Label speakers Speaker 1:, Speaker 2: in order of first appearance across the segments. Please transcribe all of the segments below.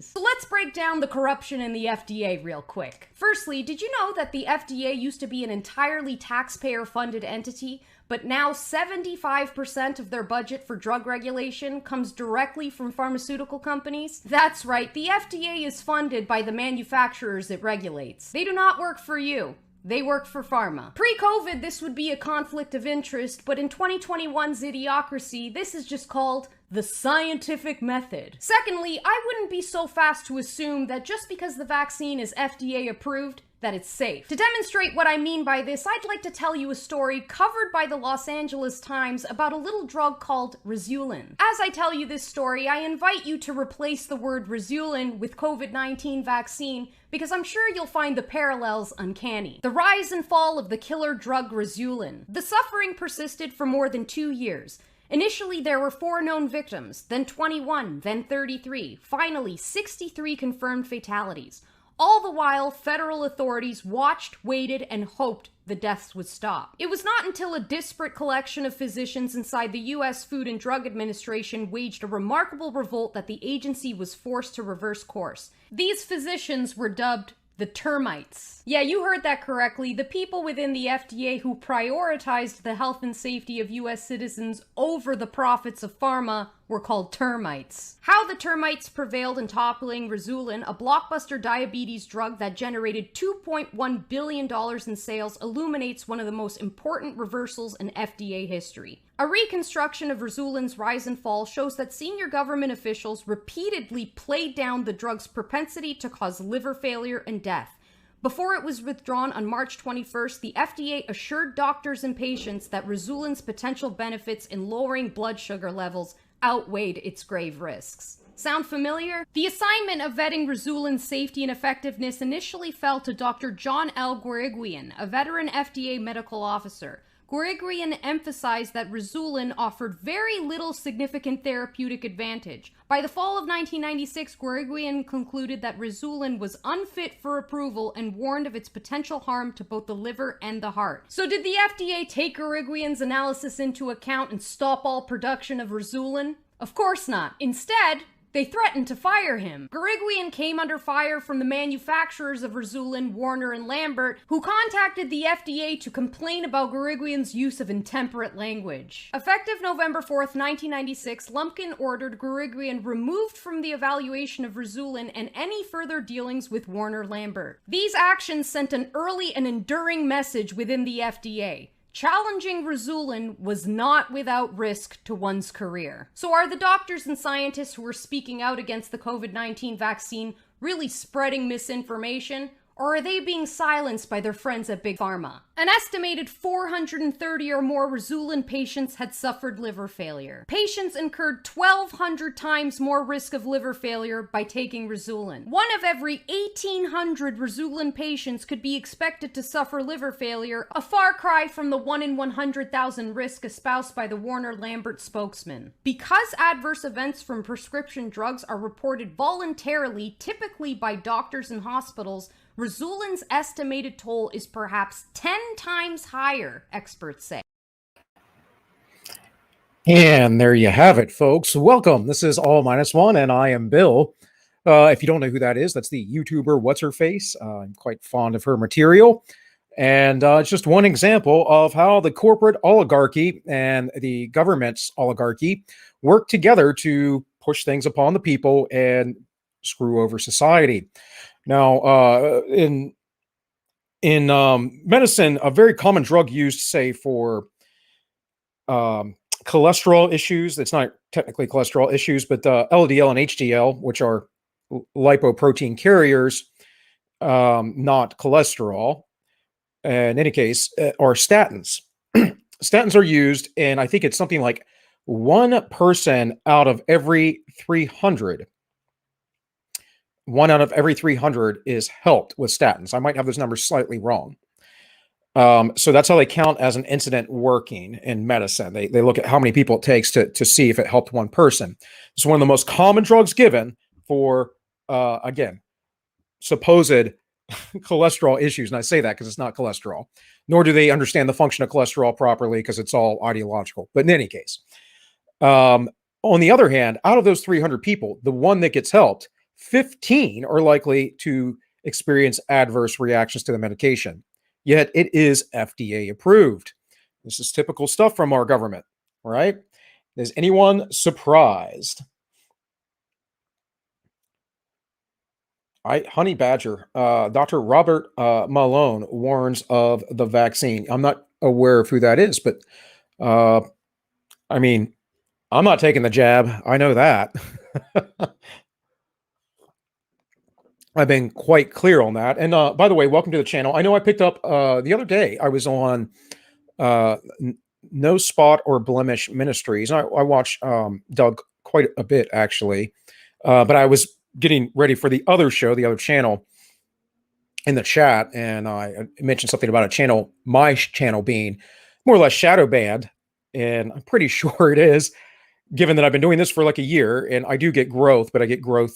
Speaker 1: So let's break down the corruption in the FDA real quick. Firstly, did you know that the FDA used to be an entirely taxpayer-funded entity, but now 75% of their budget for drug regulation comes directly from pharmaceutical companies? That's right, the FDA is funded by the manufacturers it regulates. They do not work for you. They work for pharma. Pre-COVID, this would be a conflict of interest, but in 2021's idiocracy, this is just called the scientific method. Secondly, I wouldn't be so fast to assume that just because the vaccine is FDA approved, that it's safe. To demonstrate what I mean by this, I'd like to tell you a story covered by the Los Angeles Times about a little drug called Rizulin. As I tell you this story, I invite you to replace the word Rizulin with COVID-19 vaccine because I'm sure you'll find the parallels uncanny. The rise and fall of the killer drug Rizulin. The suffering persisted for more than 2 years. Initially, there were 4 known victims, then 21, then 33, finally 63 confirmed fatalities. All the while, federal authorities watched, waited, and hoped the deaths would stop. It was not until a disparate collection of physicians inside the U.S. Food and Drug Administration waged a remarkable revolt that the agency was forced to reverse course. These physicians were dubbed the termites. Yeah, you heard that correctly. The people within the FDA who prioritized the health and safety of US citizens over the profits of pharma were called termites. How the termites prevailed in toppling Rizulin, a blockbuster diabetes drug that generated $2.1 billion in sales, illuminates one of the most important reversals in FDA history. A reconstruction of Rizulin's rise and fall shows that senior government officials repeatedly played down the drug's propensity to cause liver failure and death. Before it was withdrawn on March 21st, the FDA assured doctors and patients that Rizulin's potential benefits in lowering blood sugar levels outweighed its grave risks. Sound familiar? The assignment of vetting Rizulin's safety and effectiveness initially fell to Dr. John L. Guiriguian, a veteran FDA medical officer. Guiriguian emphasized that Rizulin offered very little significant therapeutic advantage. By the fall of 1996, Guiriguian concluded that Rizulin was unfit for approval and warned of its potential harm to both the liver and the heart. So did the FDA take Guiriguian's analysis into account and stop all production of Rizulin? Of course not. Instead, they threatened to fire him. Guiriguian came under fire from the manufacturers of Rizulin, Warner and Lambert, who contacted the FDA to complain about Guiriguian's use of intemperate language. Effective November 4th, 1996, Lumpkin ordered Guiriguian removed from the evaluation of Rizulin and any further dealings with Warner Lambert. These actions sent an early and enduring message within the FDA. Challenging Rizulin was not without risk to one's career. So are the doctors and scientists who are speaking out against the COVID-19 vaccine really spreading misinformation? Or are they being silenced by their friends at Big Pharma? An estimated 430 or more Rizulin patients had suffered liver failure. Patients incurred 1,200 times more risk of liver failure by taking Rizulin. 1 of every 1,800 Rizulin patients could be expected to suffer liver failure, a far cry from the 1 in 100,000 risk espoused by the Warner-Lambert spokesman. Because adverse events from prescription drugs are reported voluntarily, typically by doctors and hospitals, Rizulin's estimated toll is perhaps 10 times higher, experts say.
Speaker 2: And there you have it, folks. Welcome. This is All Minus One, and I am Bill. If you don't know who that is, that's the YouTuber What's Her Face. I'm quite fond of her material. And it's just one example of how the corporate oligarchy and the government's oligarchy work together to push things upon the people and screw over society. Now, in medicine, a very common drug used, say, for cholesterol issues, it's not technically cholesterol issues, but LDL and HDL, which are lipoprotein carriers, not cholesterol, in any case, are statins. Statins are used, and I think it's something like 1 person out of every 300. 1 out of every 300 is helped with statins. I might have those numbers slightly wrong. So that's how they count as an incident working in medicine. They look at how many people it takes to see if it helped 1 person. It's one of the most common drugs given for, again, supposed cholesterol issues. And I say that because it's not cholesterol, nor do they understand the function of cholesterol properly because it's all ideological. But in any case, on the other hand, out of those 300 people, the one that gets helped, 15 are likely to experience adverse reactions to the medication. Yet it is FDA approved. This is typical stuff from our government, right? Is anyone surprised? Honey Badger, Dr. Robert Malone warns of the vaccine. I'm not aware of who that is, but I mean, I'm not taking the jab. I know that. I've been quite clear on that. And by the way, welcome to the channel. I know I picked up the other day, I was on No Spot or Blemish Ministries. I watch Doug quite a bit, actually. But I was getting ready for the other show, the other channel, in the chat, and I mentioned something about a channel, my channel being more or less shadow banned, and I'm pretty sure it is, given that I've been doing this for like a year, and I do get growth, but I get growth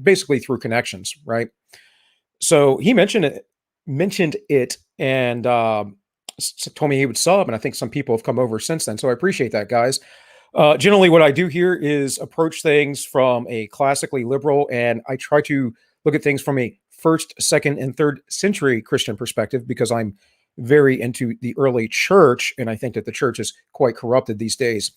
Speaker 2: basically through connections, right? So he mentioned it, and told me he would sub, and I think some people have come over since then. So I appreciate that, guys. Generally, what I do here is approach things from a classically liberal, and I try to look at things from a first, second, and third century Christian perspective, because I'm very into the early church, and I think that the church is quite corrupted these days.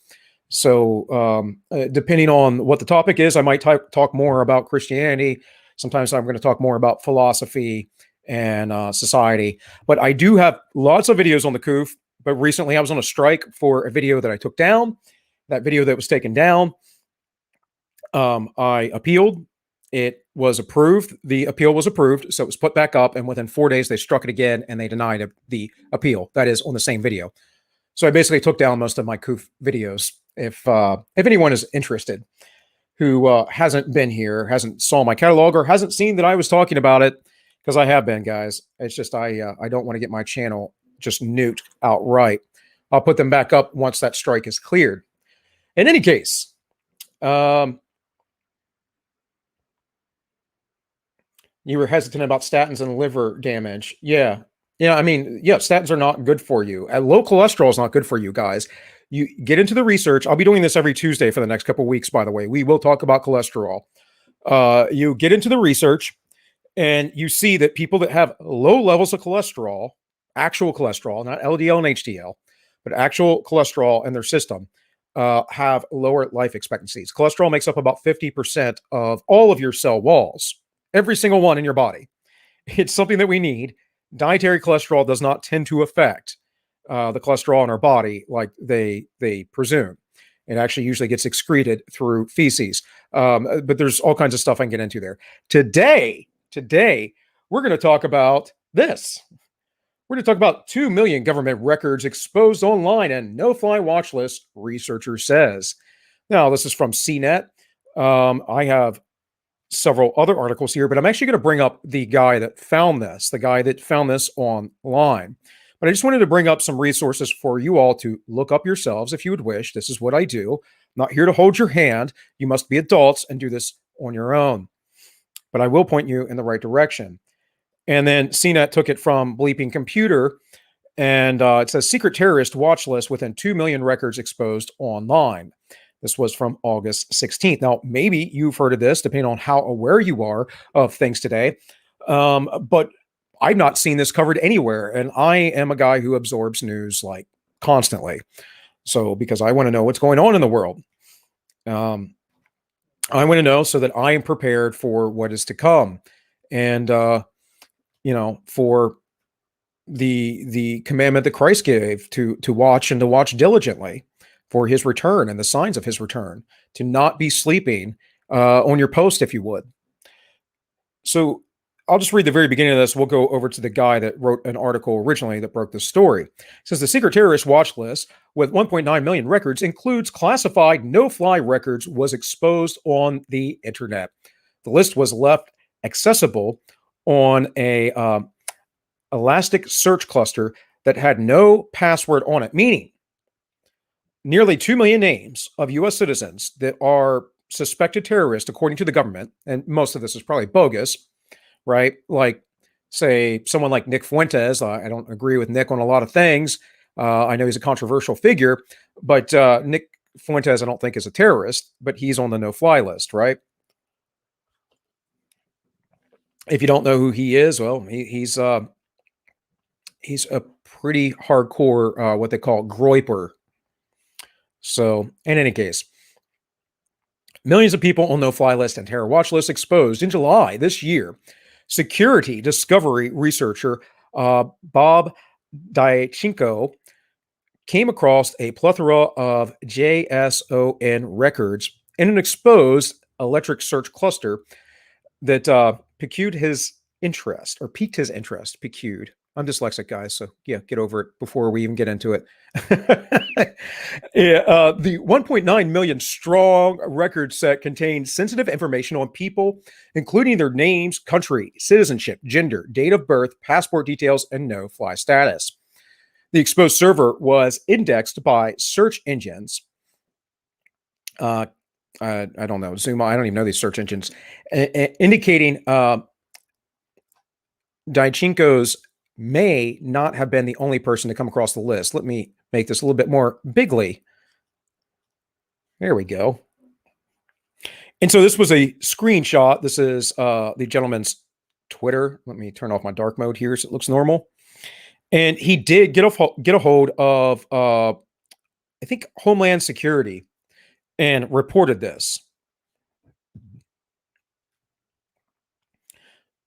Speaker 2: So depending on what the topic is, I might talk more about Christianity. Sometimes I'm going to talk more about philosophy and society. But I do have lots of videos on the COOF. But recently I was on a strike for a video that I took down. That video that was taken down, I appealed. It was approved. The appeal was approved. So it was put back up. And within 4 days, they struck it again and they denied the appeal. That is on the same video. So I basically took down most of my COOF videos. If anyone is interested who hasn't been here, hasn't saw my catalog, or hasn't seen that I was talking about it, because I have been, guys. It's just I don't want to get my channel just nuked outright. I'll put them back up once that strike is cleared. In any case, you were hesitant about statins and liver damage. Yeah. Yeah, I mean, yeah, statins are not good for you. Low cholesterol is not good for you, guys. You get into the research. I'll be doing this every Tuesday for the next couple of weeks, by the way. We will talk about cholesterol. You get into the research, and you see that people that have low levels of cholesterol, actual cholesterol, not LDL and HDL, but actual cholesterol in their system, have lower life expectancies. Cholesterol makes up about 50% of all of your cell walls, every single one in your body. It's something that we need. Dietary cholesterol does not tend to affect the cholesterol in our body like they presume. It actually usually gets excreted through feces. But there's all kinds of stuff I can get into there. Today, we're going to talk about this. We're going to talk about 2 million government records exposed online and no-fly watch list, researcher says. Now, this is from CNET. I have several other articles here, but I'm actually going to bring up the guy that found this, online. But I just wanted to bring up some resources for you all to look up yourselves if you would wish. This is what I do. I'm not here to hold your hand. You must be adults and do this on your own. But I will point you in the right direction. And then CNET took it from Bleeping Computer, and it says secret terrorist watch list within 2 million records exposed online. This was from August 16th. Now, maybe you've heard of this, depending on how aware you are of things today. But I've not seen this covered anywhere. And I am a guy who absorbs news like constantly. So because I want to know what's going on in the world. I want to know so that I am prepared for what is to come. And, for the commandment that Christ gave to watch and to watch diligently for his return and the signs of his return, to not be sleeping on your post, if you would. So I'll just read the very beginning of this. We'll go over to the guy that wrote an article originally that broke the story. It says the secret terrorist watch list with 1.9 million records includes classified no-fly records was exposed on the internet. The list was left accessible on a Elasticsearch cluster that had no password on it, meaning nearly 2 million names of U.S. citizens that are suspected terrorists, according to the government, and most of this is probably bogus, right? Like, say, someone like Nick Fuentes. I don't agree with Nick on a lot of things. I know he's a controversial figure, but Nick Fuentes, I don't think is a terrorist, but he's on the no-fly list, right? If you don't know who he is, well, he's a pretty hardcore what they call groiper. So, in any case, millions of people on no-fly list and terror watch list exposed in July this year. Security discovery researcher Bob Diachinko came across a plethora of JSON records in an exposed electric search cluster that piqued his interest, or piqued his interest. Piqued. I'm dyslexic, guys, so yeah, get over it before we even get into it. Yeah, the 1.9 million strong record set contains sensitive information on people, including their names, country, citizenship, gender, date of birth, passport details, and no-fly status. The exposed server was indexed by search engines. I don't know, Zoom. I don't even know these search engines, indicating Diachinko's may not have been the only person to come across the list. Let me make this a little bit more bigly. There we go. And so this was a screenshot. This is the gentleman's Twitter. Let me turn off my dark mode here so it looks normal. And he did get a hold of, I think, Homeland Security and reported this.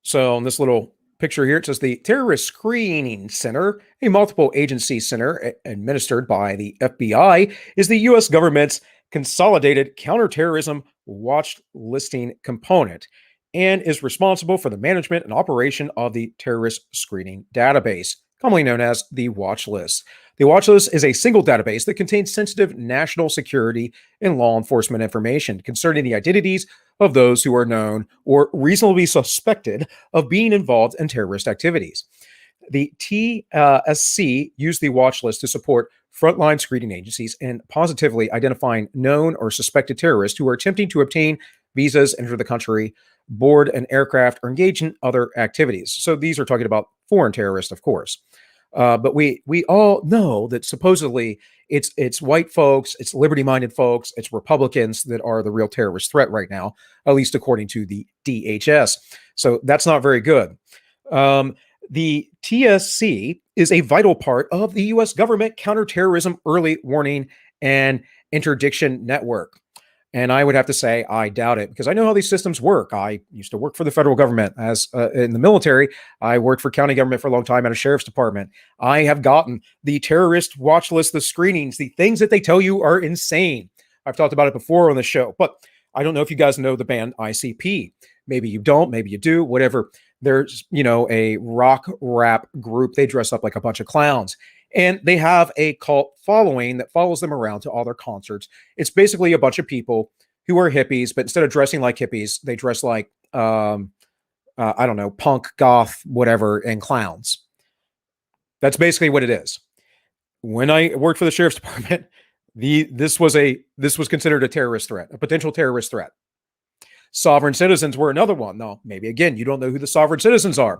Speaker 2: So in this little picture here, it says the Terrorist Screening Center, a multiple agency center administered by the FBI, is the U.S. government's consolidated counterterrorism watch listing component and is responsible for the management and operation of the terrorist screening database, commonly known as the watch list. The watch list is a single database that contains sensitive national security and law enforcement information concerning the identities of those who are known or reasonably suspected of being involved in terrorist activities. The TSC used the watch list to support frontline screening agencies in positively identifying known or suspected terrorists who are attempting to obtain visas, enter the country, board an aircraft, or engage in other activities. So these are talking about foreign terrorists, of course. But we all know that supposedly it's white folks, it's liberty-minded folks, it's Republicans that are the real terrorist threat right now, at least according to the DHS. So that's not very good. The TSC is a vital part of the U.S. government counterterrorism early warning and interdiction network. And I would have to say, I doubt it, because I know how these systems work. I used to work for the federal government as in the military. I worked for county government for a long time at a sheriff's department. I have gotten the terrorist watch list, the screenings, the things that they tell you are insane. I've talked about it before on the show, but I don't know if you guys know the band ICP. Maybe you don't, maybe you do, whatever. There's, a rock rap group. They dress up like a bunch of clowns. And they have a cult following that follows them around to all their concerts. It's basically a bunch of people who are hippies, but instead of dressing like hippies, they dress like, I don't know, punk, goth, whatever, and clowns. That's basically what it is. When I worked for the sheriff's department, this was considered a terrorist threat, a potential terrorist threat. Sovereign citizens were another one. Now, maybe again, you don't know who the sovereign citizens are,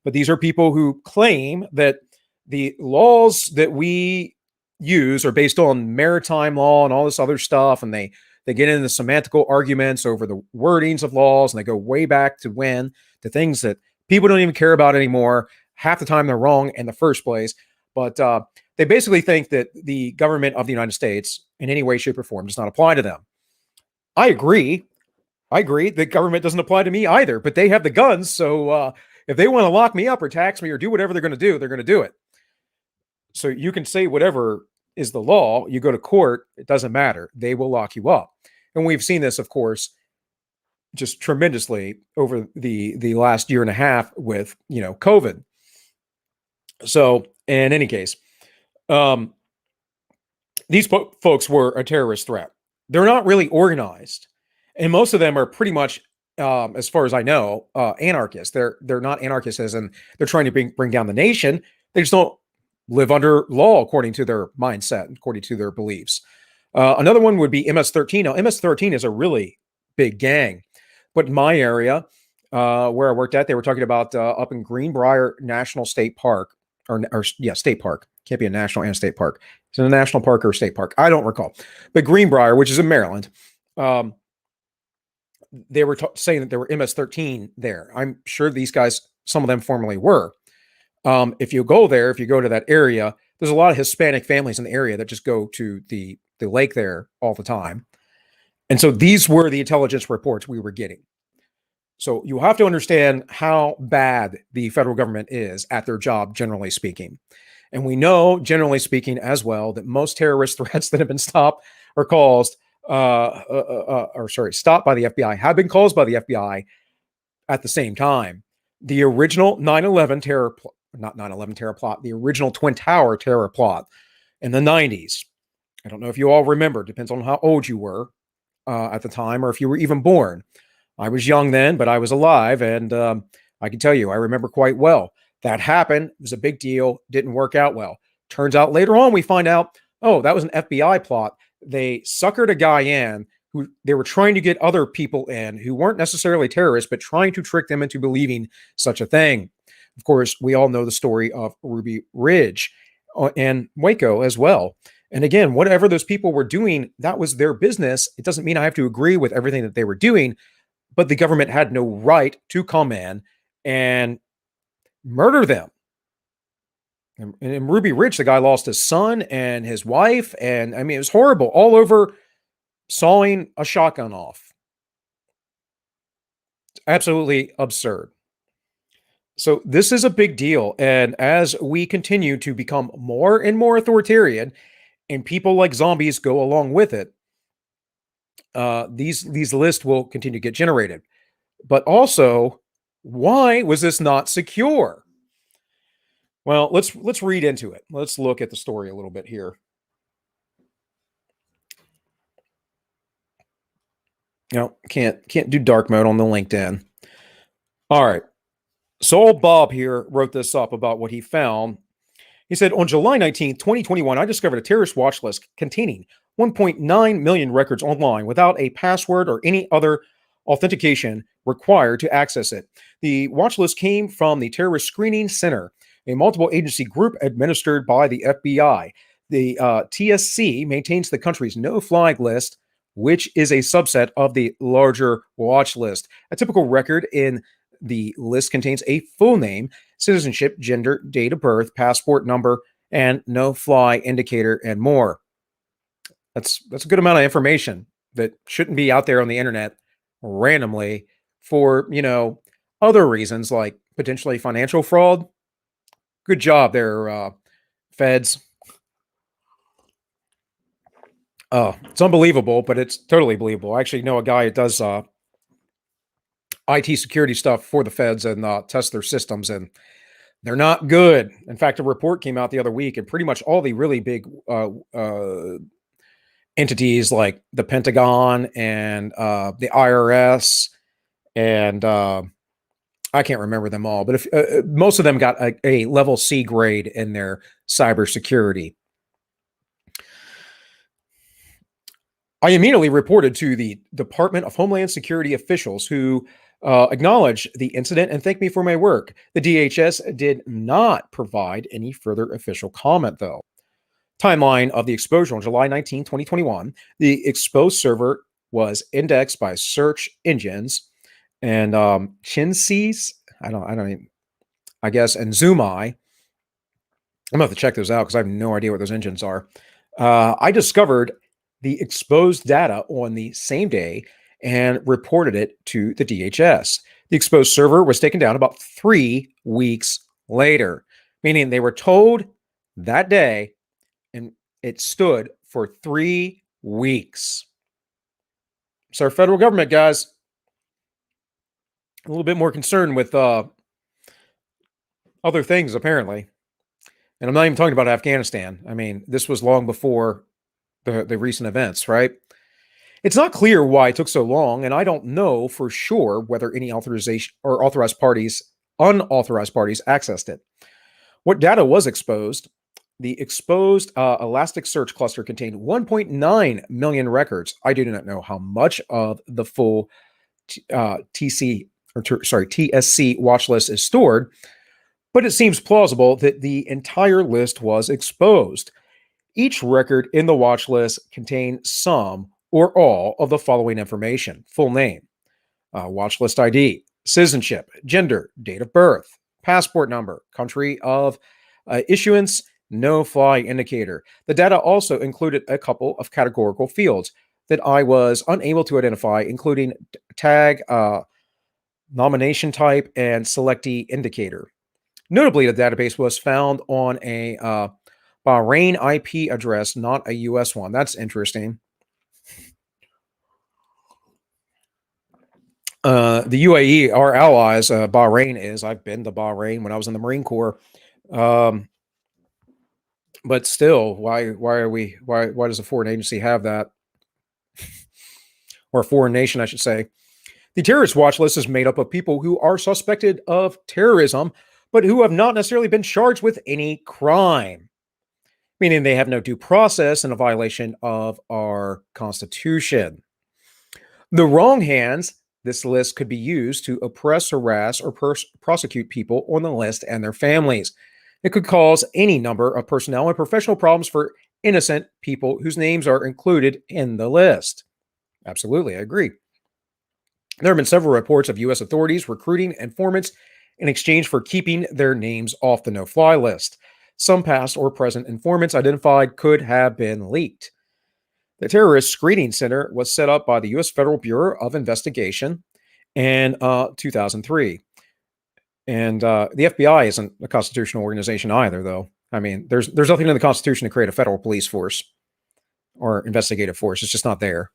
Speaker 2: but these are people who claim that the laws that we use are based on maritime law and all this other stuff. And they get into semantical arguments over the wordings of laws. And they go way back to things that people don't even care about anymore. Half the time they're wrong in the first place. But they basically think that the government of the United States in any way, shape, or form does not apply to them. I agree. The government doesn't apply to me either, but they have the guns. So if they want to lock me up or tax me or do whatever they're going to do, they're going to do it. So you can say whatever is the law. You go to court, it doesn't matter. They will lock you up. And we've seen this, of course, just tremendously over the last year and a half with, COVID. So in any case, these folks were a terrorist threat. They're not really organized. And most of them are pretty much, as far as I know, anarchists. They're not anarchists as in they're trying to bring down the nation. They just don't live under law according to their mindset, according to their beliefs. Another one would be MS-13. Now, MS-13 is a really big gang. But in my area, where I worked at, they were talking about up in Greenbrier National State Park, State Park. Can't be a national and a state park. Is it a national park or a state park? I don't recall. But Greenbrier, which is in Maryland, they were saying that there were MS-13 there. I'm sure these guys, some of them formerly were. If you go there, if you go to that area, there's a lot of Hispanic families in the area that just go to the lake there all the time. And so these were the intelligence reports we were getting. So you have to understand how bad the federal government is at their job, generally speaking. And we know, generally speaking, as well, that most terrorist threats that have been stopped or caused, stopped by the FBI have been caused by the FBI at the same time. The original 9/11 terror, not 9/11 terror plot, the original Twin Tower terror plot in the 90s. I don't know if you all remember, depends on how old you were at the time or if you were even born. I was young then, but I was alive, and I can tell you, I remember quite well. That happened. It was a big deal. Didn't work out well. Turns out later on, we find out, oh, that was an FBI plot. They suckered a guy in who they were trying to get other people in who weren't necessarily terrorists, but trying to trick them into believing such a thing. Of course, we all know the story of Ruby Ridge and Waco as well. And again, whatever those people were doing, that was their business. It doesn't mean I have to agree with everything that they were doing, but the government had no right to come in and murder them. And in Ruby Ridge, the guy lost his son and his wife. And I mean, it was horrible, all over sawing a shotgun off. It's absolutely absurd. So this is a big deal. And as we continue to become more and more authoritarian and people like zombies go along with it, these lists will continue to get generated. But also, why was this not secure? Well, let's read into it. Let's look at the story a little bit here. No, can't do dark mode on the LinkedIn. All right. So old Bob here wrote this up about what he found. He said, on July 19th, 2021, I discovered a terrorist watch list containing 1.9 million records online without a password or any other authentication required to access it. The watch list came from the Terrorist Screening Center, a multiple agency group administered by the FBI. The TSC maintains the country's no-fly list, which is a subset of the larger watch list. A typical record in the list contains a full name, citizenship, gender, date of birth, passport number, and no-fly indicator, and more. That's a good amount of information that shouldn't be out there on the internet randomly for, other reasons like potentially financial fraud. Good job there, feds. It's unbelievable, but it's totally believable. I actually know a guy that does IT security stuff for the feds and test their systems, and they're not good. In fact, a report came out the other week, and pretty much all the really big entities like the Pentagon and the IRS and I can't remember them all, but if most of them got a level C grade in their cybersecurity. I immediately reported to the Department of Homeland Security officials who acknowledged the incident and thanked me for my work. The DHS did not provide any further official comment, though. Timeline of the exposure on July 19, 2021. The exposed server was indexed by search engines and Chinsees, I guess, and Zoomai. I'm gonna have to check those out because I have no idea what those engines are. I discovered the exposed data on the same day and reported it to the DHS. The exposed server was taken down about 3 weeks later, meaning they were told that day and it stood for 3 weeks. So our federal government, guys, a little bit more concerned with other things, apparently. And I'm not even talking about Afghanistan. I mean, this was long before the recent events, right? It's not clear why it took so long, and I don't know for sure whether any authorization or unauthorized parties accessed it. What data was exposed? The exposed Elasticsearch cluster contained 1.9 million records. I do not know how much of the full TSC watch list is stored, but it seems plausible that the entire list was exposed. Each record in the watch list contained some or all of the following information: full name, watch list ID, citizenship, gender, date of birth, passport number, country of issuance, no-fly indicator. The data also included a couple of categorical fields that I was unable to identify, including tag, nomination type, and selectee indicator. Notably, the database was found on a Bahrain IP address, not a US one. That's interesting. The UAE, our allies, Bahrain is. I've been to Bahrain when I was in the Marine Corps. But still, why does a foreign agency have that? Or a foreign nation, I should say. The terrorist watch list is made up of people who are suspected of terrorism, but who have not necessarily been charged with any crime, meaning they have no due process and a violation of our Constitution. The wrong hands, this list could be used to oppress, harass, or prosecute people on the list and their families. It could cause any number of personnel and professional problems for innocent people whose names are included in the list. Absolutely, I agree. There have been several reports of U.S. authorities recruiting informants in exchange for keeping their names off the no-fly list. Some past or present informants identified could have been leaked. The Terrorist Screening Center was set up by the U.S. Federal Bureau of Investigation in 2003. And the FBI isn't a constitutional organization either, though. I mean, there's nothing in the Constitution to create a federal police force or investigative force. It's just not there.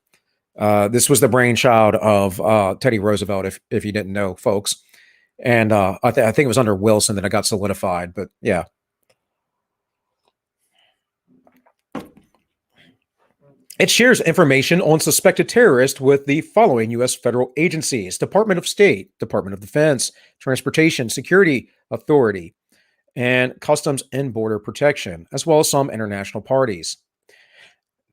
Speaker 2: This was the brainchild of Teddy Roosevelt, if you didn't know, folks. And I think it was under Wilson that it got solidified. But yeah. It shares information on suspected terrorists with the following U.S. federal agencies: Department of State, Department of Defense, Transportation Security Authority, and Customs and Border Protection, as well as some international parties.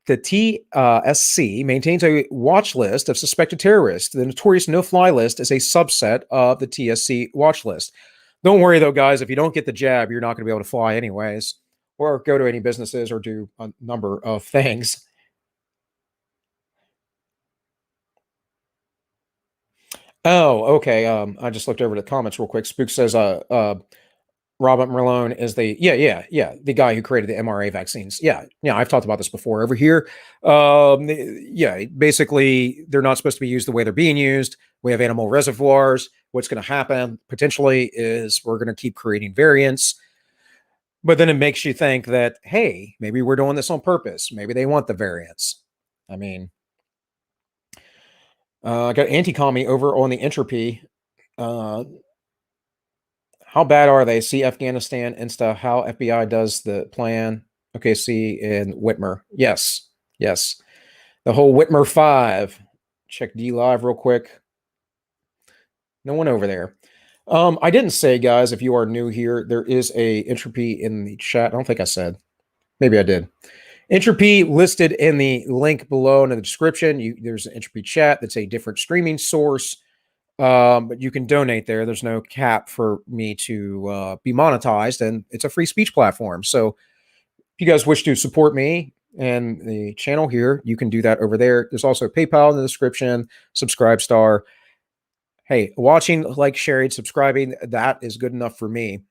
Speaker 2: The TSC maintains a watch list of suspected terrorists. The notorious no-fly list is a subset of the TSC watch list. Don't worry, though, guys. If you don't get the jab, you're not going to be able to fly anyways, or go to any businesses or do a number of things. Oh, okay. I just looked over the comments real quick. Spook says, Robert Malone is the the guy who created the mRNA vaccines. Yeah, I've talked about this before over here. Basically, they're not supposed to be used the way they're being used. We have animal reservoirs. What's going to happen potentially is we're going to keep creating variants. But then it makes you think that, hey, maybe we're doing this on purpose. Maybe they want the variants. I mean, I got anti-commie over on the entropy. How bad are they? See Afghanistan Insta, how FBI does the plan. Okay, see in Whitmer. Yes. The whole Whitmer 5. Check D Live real quick. No one over there. I didn't say, guys, if you are new here, there is a entropy in the chat. I don't think I said. Maybe I did. Entropy listed in the link below in the description. There's an Entropy chat that's a different streaming source, but you can donate there. There's no cap for me to be monetized, and it's a free speech platform. So if you guys wish to support me and the channel here, you can do that over there. There's also PayPal in the description, Subscribestar. Hey, watching, like, sharing, subscribing, that is good enough for me.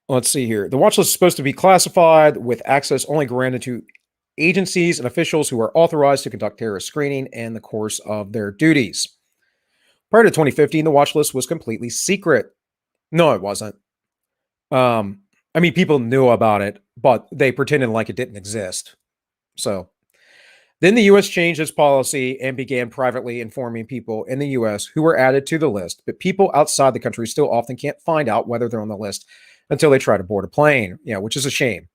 Speaker 2: Let's see here. The watch list is supposed to be classified with access only granted to agencies and officials who are authorized to conduct terrorist screening in the course of their duties. Prior to 2015, the watch list was completely secret. No, it wasn't. I mean, people knew about it, but they pretended like it didn't exist. So then the U.S. changed its policy and began privately informing people in the U.S. who were added to the list, but people outside the country still often can't find out whether they're on the list until they try to board a plane, which is a shame.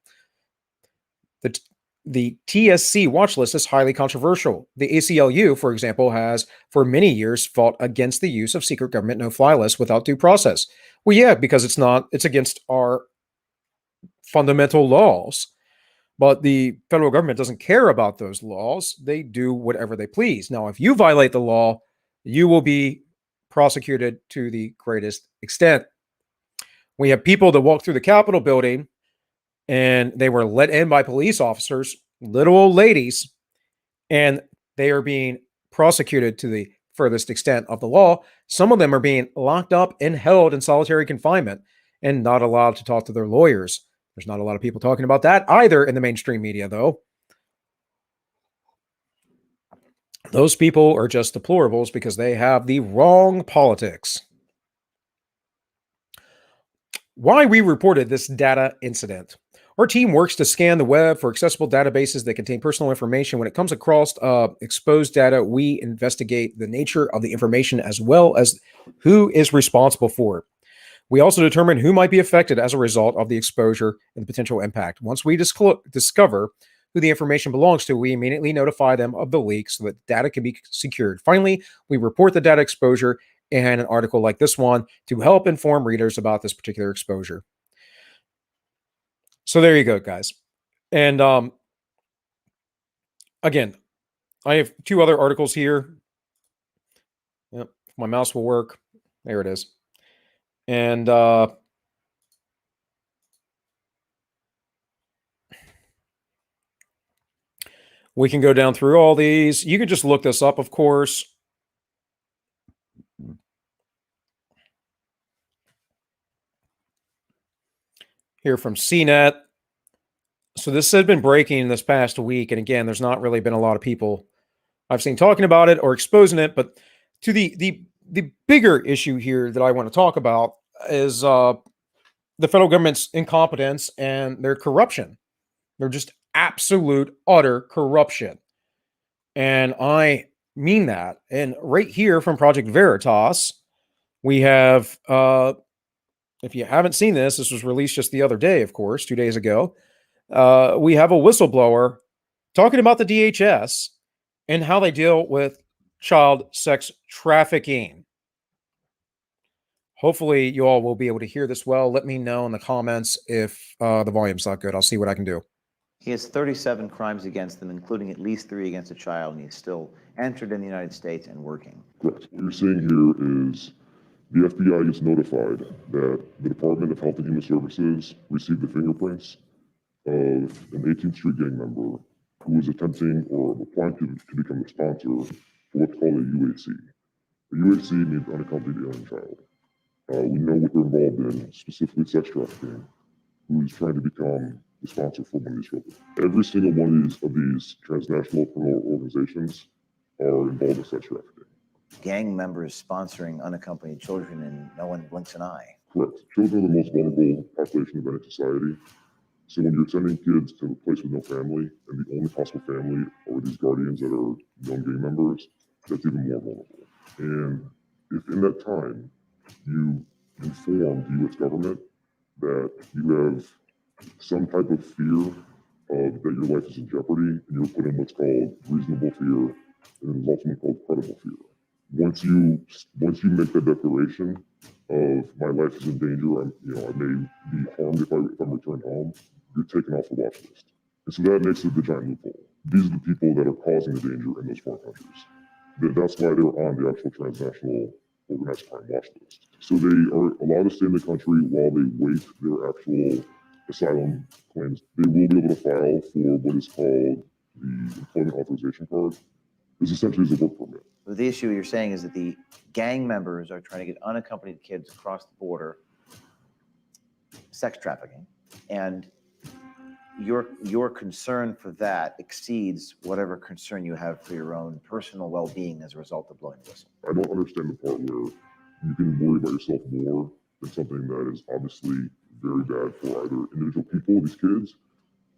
Speaker 2: The TSC watch list is highly controversial. The ACLU, for example, has for many years fought against the use of secret government no-fly lists without due process. Well, yeah, because it's against our fundamental laws. But the federal government doesn't care about those laws. They do whatever they please. Now, if you violate the law, you will be prosecuted to the greatest extent. We have people that walk through the Capitol building and they were let in by police officers, little old ladies, and They are being prosecuted to the furthest extent of the law. Some of them are being locked up and held in solitary confinement and not allowed to talk to their lawyers. There's not a lot of people talking about that either in the mainstream media, though. Those people are just deplorables because they have the wrong politics. Why we reported this data incident. Our team works to scan the web for accessible databases that contain personal information. When it comes across exposed data, we investigate the nature of the information as well as who is responsible for it. We also determine who might be affected as a result of the exposure and the potential impact. Once we discover who the information belongs to, we immediately notify them of the leak so that data can be secured. Finally, we report the data exposure and an article like this one to help inform readers about this particular exposure. So there you go, guys. And again, I have two other articles here. Yep, if my mouse will work. There it is. And we can go down through all these. You can just look this up, of course. Here from CNET. So this had been breaking this past week. And again, there's not really been a lot of people I've seen talking about it or exposing it. But to the bigger issue here that I want to talk about is the federal government's incompetence and their corruption. They're just absolute, utter corruption. And I mean that. And right here from Project Veritas, we have, if you haven't seen this, this was released just the other day, of course, 2 days ago. We have a whistleblower talking about the DHS and how they deal with child sex trafficking. Hopefully you all will be able to hear this well. Let me know in the comments if the volume's not good. I'll see what I can do.
Speaker 3: He has 37 crimes against them, including at least 3 against a child, and he's still entered in the United States and working.
Speaker 4: Correct. What you're seeing here is the FBI gets notified that the Department of Health and Human Services received the fingerprints of an 18th Street gang member who was attempting or applying to become the sponsor for what's called a UHC. A UHC means unaccompanied alien child. We know what they're involved in, specifically sex trafficking, who's trying to become the sponsor for one of these children. Every single one of these transnational criminal organizations are involved in sex trafficking.
Speaker 3: Gang members sponsoring unaccompanied children, and no one blinks an eye.
Speaker 4: Correct. Children are the most vulnerable population of any society. So when you're sending kids to a place with no family, and the only possible family are these guardians that are known gang members, that's even more vulnerable. And if in that time you inform the U.S. government that you have some type of fear of that your life is in jeopardy, and you're put in what's called reasonable fear, and then ultimately called credible fear. Once you make that declaration of my life is in danger, I may be harmed if I'm returned home, you're taken off the watch list. And so that makes it the giant loophole. These are the people that are causing the danger in those foreign countries. That's why they're on the actual transnational organized crime watch list. So they are allowed to stay in the country while they wait their actual asylum claims. They will be able to file for what is called the employment authorization card. This essentially is a work permit.
Speaker 3: The issue you're saying is that the gang members are trying to get unaccompanied kids across the border, sex trafficking, and your concern for that exceeds whatever concern you have for your own personal well-being as a result of blowing the whistle.
Speaker 4: I don't understand the part where you can worry about yourself more than something that is obviously very bad for either individual people, these kids,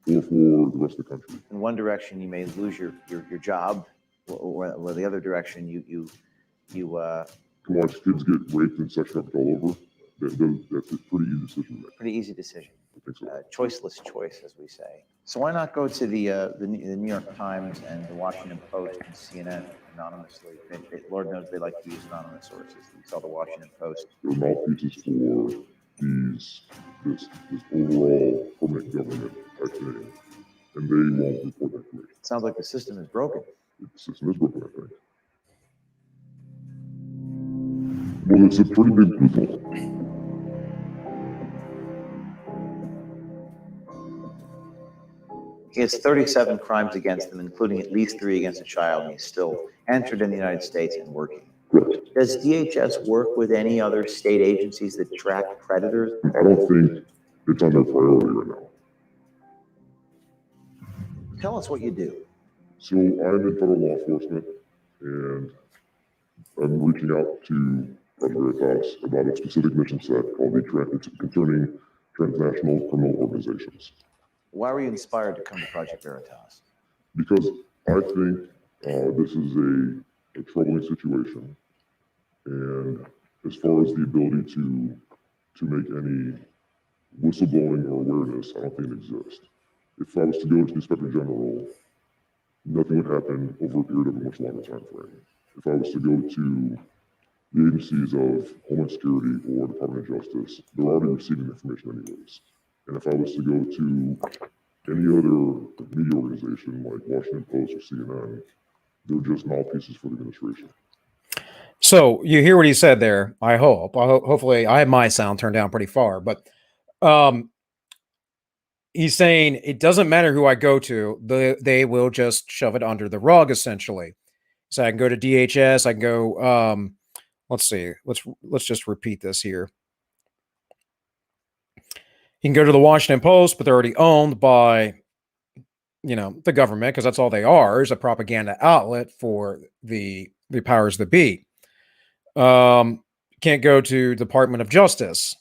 Speaker 4: or for the rest of the country.
Speaker 3: In one direction, you may lose your job, or the other direction, you
Speaker 4: To watch kids get raped and sex trafficked all over, that's a pretty easy decision to make.
Speaker 3: pretty easy decision.
Speaker 4: I think so.
Speaker 3: Choiceless choice, as we say. So why not go to the New York Times and the Washington Post and CNN anonymously? Lord knows they like to use anonymous sources. You saw the Washington Post.
Speaker 4: They're mouthpieces for this overall permanent government type thing, and they won't report that information.
Speaker 3: It sounds like the system is broken.
Speaker 4: The system is broken, I think. Well, it's a pretty big loophole.
Speaker 3: He has 37 crimes against him, including at least 3 against a child, and he's still entered in the United States and working.
Speaker 4: Correct.
Speaker 3: Does DHS work with any other state agencies that track predators?
Speaker 4: I don't think it's on their priority right now.
Speaker 3: Tell us what you do.
Speaker 4: So I'm in federal law enforcement, and I'm reaching out to Project Veritas about a specific mission set called it's concerning transnational criminal organizations.
Speaker 3: Why were you inspired to come to Project Veritas?
Speaker 4: Because I think this is a troubling situation, and as far as the ability to make any whistleblowing or awareness, I don't think it exists. If I was to go to the Inspector General, nothing would happen over a period of a much longer time frame. If I was to go to the agencies of Homeland Security or Department of Justice, they're already receiving information anyways. And if I was to go to any other media organization like Washington Post or CNN, they're just mouthpieces for the administration.
Speaker 2: So you hear what he said there. I hope. Hopefully, I have my sound turned down pretty far, but he's saying it doesn't matter who I go to; they will just shove it under the rug, essentially. So I can go to DHS. I can go. Let's see. Let's just repeat this here. You can go to the Washington Post, but they're already owned by, the government, because that's all they are, is a propaganda outlet for the powers that be. Can't go to Department of Justice.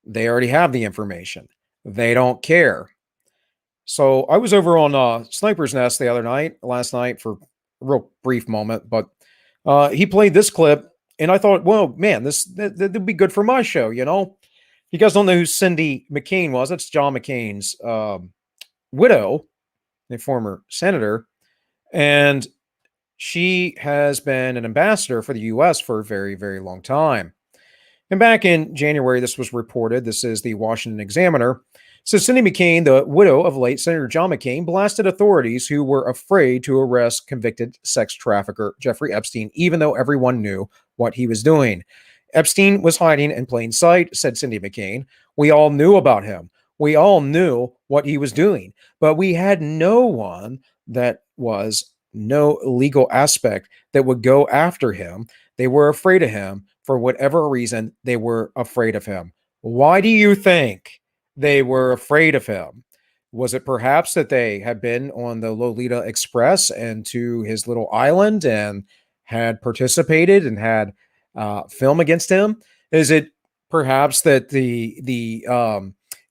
Speaker 2: They already have the information. They don't care. So I was over on Sniper's Nest last night for a real brief moment, but he played this clip, and I thought, well, man, this would be good for my show, You guys don't know who Cindy McCain was. That's John McCain's widow, a former senator, and she has been an ambassador for the U.S. for a very, very long time. And back in January, this was reported. This is the Washington Examiner. So Cindy McCain, the widow of late Senator John McCain, blasted authorities who were afraid to arrest convicted sex trafficker Jeffrey Epstein, even though everyone knew what he was doing. Epstein was hiding in plain sight, said Cindy McCain. We all knew about him. We all knew what he was doing, but we had no legal aspect that would go after him. They were afraid of him for whatever reason. They were afraid of him. Why do you think they were afraid of him? Was it perhaps that they had been on the Lolita Express and to his little island and had participated and had film against him? Is it perhaps that the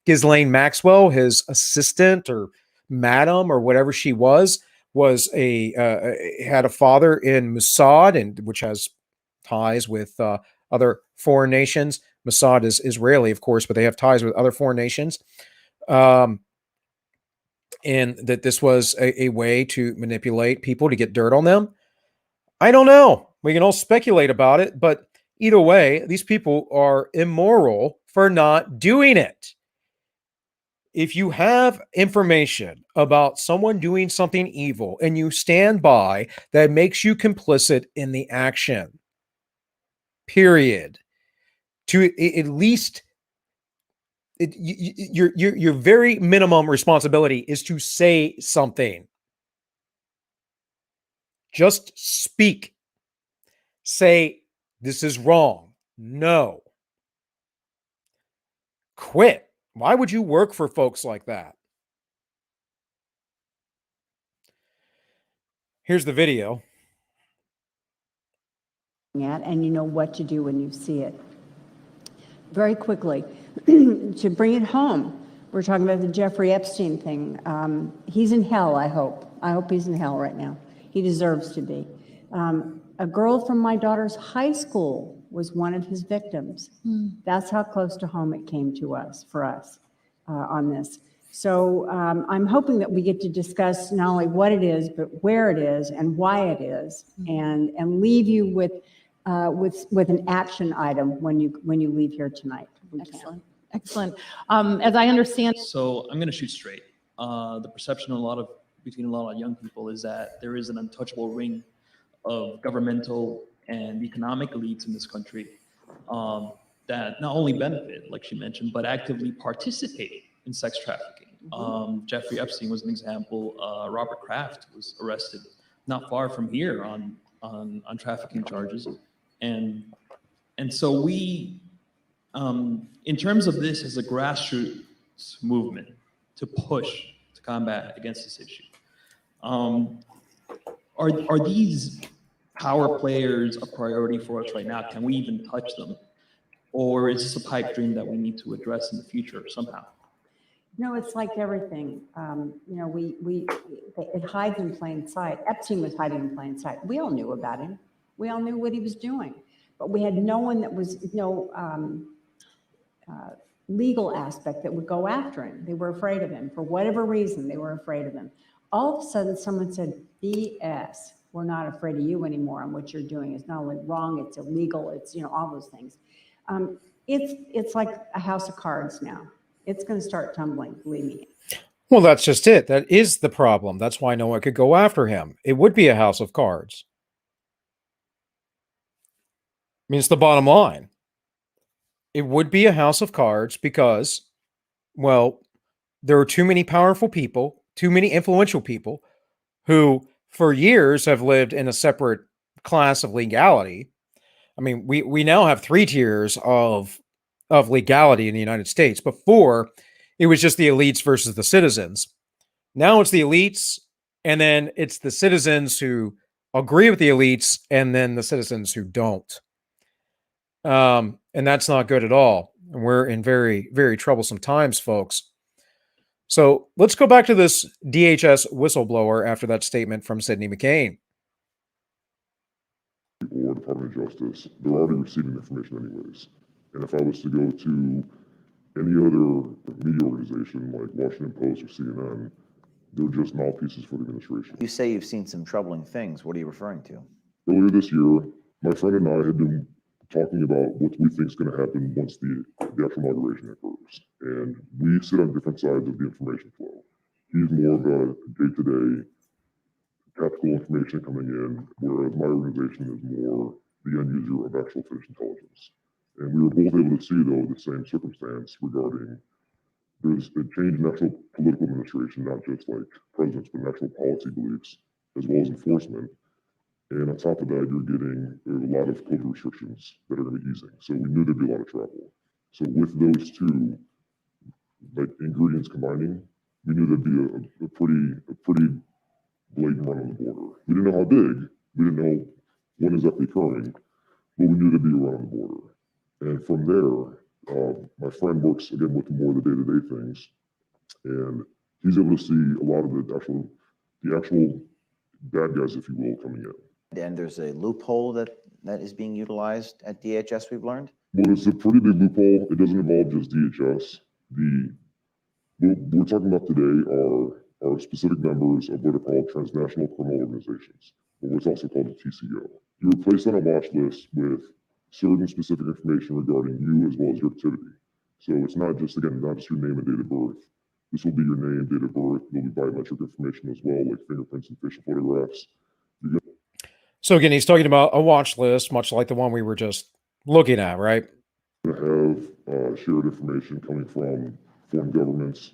Speaker 2: Ghislaine Maxwell, his assistant or madam or whatever she was had a father in Mossad, and which has ties with other foreign nations? Mossad is Israeli, of course, but they have ties with other foreign nations. And that this was a way to manipulate people to get dirt on them. I don't know. We can all speculate about it, but either way, these people are immoral for not doing it. If you have information about someone doing something evil and you stand by, that makes you complicit in the action. Period. To at least, your very minimum responsibility is to say something. Just speak. Say, this is wrong. No. Quit. Why would you work for folks like that? Here's the video.
Speaker 5: And you know what to do when you see it. Very quickly, to bring it home, we're talking about the Jeffrey Epstein thing. He's in hell, I hope. I hope he's in hell right now. He deserves to be. A girl from my daughter's high school was one of his victims. That's how close to home it came to us, for us, on this. So I'm hoping that we get to discuss not only what it is, but where it is and why it is, and leave you with an action item when you leave here tonight.
Speaker 6: Excellent. As I understand. So I'm going to shoot straight. The perception between a lot of young people is that there is an untouchable ring of governmental and economic elites in this country that not only benefit, like she mentioned, but actively participate in sex trafficking. Jeffrey Epstein was an example. Robert Kraft was arrested not far from here on trafficking charges, and so we, in terms of this as a grassroots movement to push to combat against this issue, are these power players a priority for us right now? Can we even touch them, or is this a pipe dream that we need to address in the future somehow?
Speaker 5: No, it's like everything. It hides in plain sight. Epstein was hiding in plain sight. We all knew about him. We all knew what he was doing, but we had no one that was legal aspect that would go after him. They were afraid of him. For whatever reason, they were afraid of him. All of a sudden, someone said, BS, we're not afraid of you anymore, and what you're doing is not only wrong, it's illegal, it's, all those things. It's like a house of cards now. It's going to start tumbling, believe me.
Speaker 2: Well, that's just it. That is the problem. That's why no one could go after him. It would be a house of cards. I mean, it's the bottom line. It would be a house of cards because, well, there are too many powerful people, too many influential people who for years have lived in a separate class of legality. I mean, we now have 3 tiers of legality in the United States. Before, it was just the elites versus the citizens. Now it's the elites, and then it's the citizens who agree with the elites, and then the citizens who don't. And that's not good at all. And we're in very, very troublesome times, folks. So let's go back to this DHS whistleblower after that statement from Sidney McCain.
Speaker 4: Or Department of Justice, they're already receiving information anyways. And if I was to go to any other media organization like Washington Post or CNN, they're just mouthpieces for the administration.
Speaker 3: You say you've seen some troubling things. What are you referring to?
Speaker 4: Earlier this year, my friend and I had been talking about what we think is going to happen once the actual inauguration occurs. And we sit on different sides of the information flow. He's more of a day-to-day tactical information coming in, whereas my organization is more the end user of actual finished intelligence. And we were both able to see, though, the same circumstance regarding there's a change in actual political administration, not just like presidents, but in actual policy beliefs, as well as enforcement. And on top of that, you're getting a lot of COVID restrictions that are going to be easing. So we knew there'd be a lot of travel. So with those two like ingredients combining, we knew there'd be a pretty blatant run on the border. We didn't know how big, we didn't know when exactly occurring, but we knew there'd be a run on the border. And from there, my friend works again with more of the day-to-day things, and he's able to see a lot of the actual bad guys, if you will, coming in.
Speaker 3: And there's a loophole that is being utilized at DHS, we've learned?
Speaker 4: Well, it's a pretty big loophole. It doesn't involve just DHS. What we're talking about today are specific members of what are called transnational criminal organizations, or what's also called the TCO. You were placed on a watch list with certain specific information regarding you as well as your activity. So it's not just your name and date of birth. This will be your name, date of birth. There'll be biometric information as well, like fingerprints and facial photographs.
Speaker 2: So again, he's talking about a watch list, much like the one we were just looking at, right?
Speaker 4: To have shared information coming from foreign governments,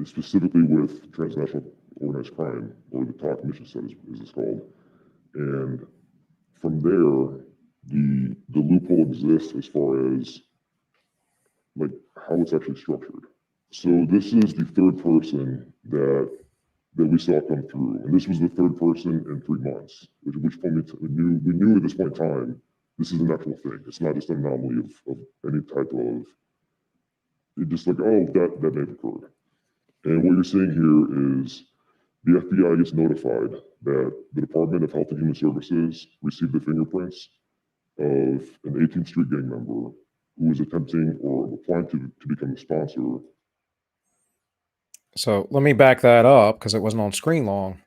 Speaker 4: specifically with transnational organized crime, or the TOC mission set, as it's called. And from there, the loophole exists as far as like how it's actually structured. So this is the third person that we saw come through, and this was the third person in 3 months. Which point we knew at this point in time, this is an actual thing. It's not just an anomaly of any type of. It's just like, oh, that may have occurred. And what you're seeing here is the FBI gets notified that the Department of Health and Human Services received the fingerprints of an 18th Street gang member who was attempting or applying to become the sponsor.
Speaker 2: So let me back that up because it wasn't on screen long.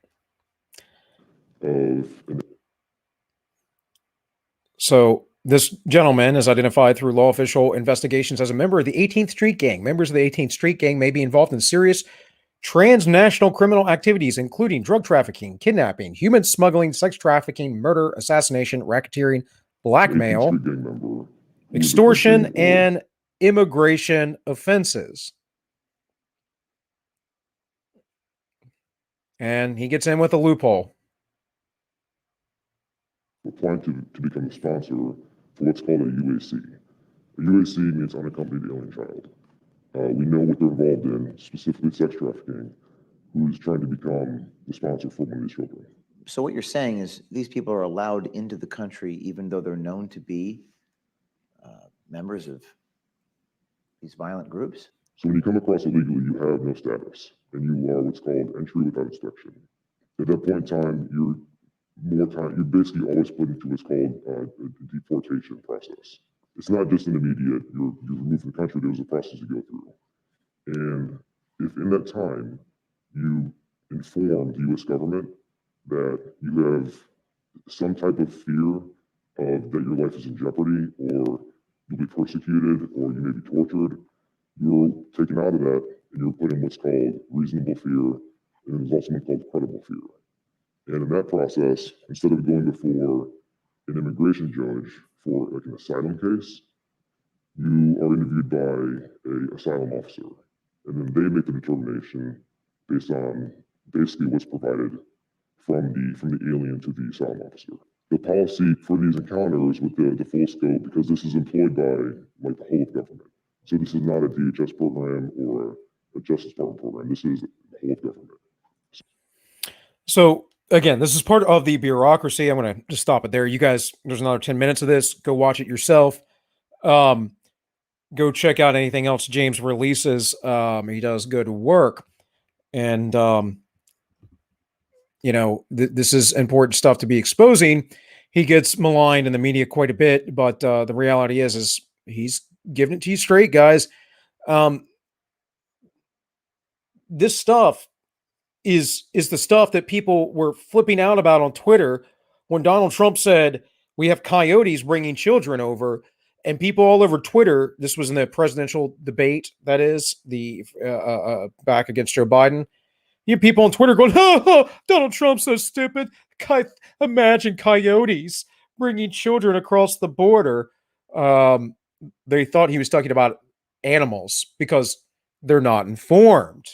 Speaker 2: So this gentleman is identified through law official investigations as a member of the 18th Street Gang. Members of the 18th Street Gang may be involved in serious transnational criminal activities, including drug trafficking, kidnapping, human smuggling, sex trafficking, murder, assassination, racketeering, blackmail, extortion, and immigration offenses. and he gets in with a loophole.
Speaker 4: Applying to become the sponsor for what's called a UAC. A UAC means unaccompanied alien child. We know what they're involved in, specifically sex trafficking, who's trying to become the sponsor for one of these children.
Speaker 3: So what you're saying is these people are allowed into the country even though they're known to be members of these violent groups?
Speaker 4: So when you come across illegally, you have no status, and you are what's called entry without inspection. At that point in time, you're basically always put into what's called a deportation process. It's not just an immediate, you're removed from the country, there's a process you go through. And if in that time you inform the US government that you have some type of fear of that your life is in jeopardy, or you'll be persecuted, or you may be tortured, you're taken out of that and you're put in what's called reasonable fear, and there's also one called credible fear. And in that process, instead of going before an immigration judge for like an asylum case, you are interviewed by an asylum officer, and then they make the determination based on basically what's provided from the alien to the asylum officer. The policy for these encounters with the full scope, because this is employed by like the whole of government. So this is not a DHS program or a Justice Department program. This is the whole of government.
Speaker 2: So again, this is part of the bureaucracy. I'm going to just stop it there. You guys, there's another 10 minutes of this. Go watch it yourself. Go check out anything else James releases. He does good work. And, this is important stuff to be exposing. He gets maligned in the media quite a bit, but the reality is he's giving it to you straight, guys. This stuff is the stuff that people were flipping out about on Twitter when Donald Trump said we have coyotes bringing children over, and people all over Twitter. This was in the presidential debate, that is the back against Joe Biden. You have people on Twitter going, "Oh, Donald Trump's so stupid. Imagine coyotes bringing children across the border." They thought he was talking about animals because they're not informed.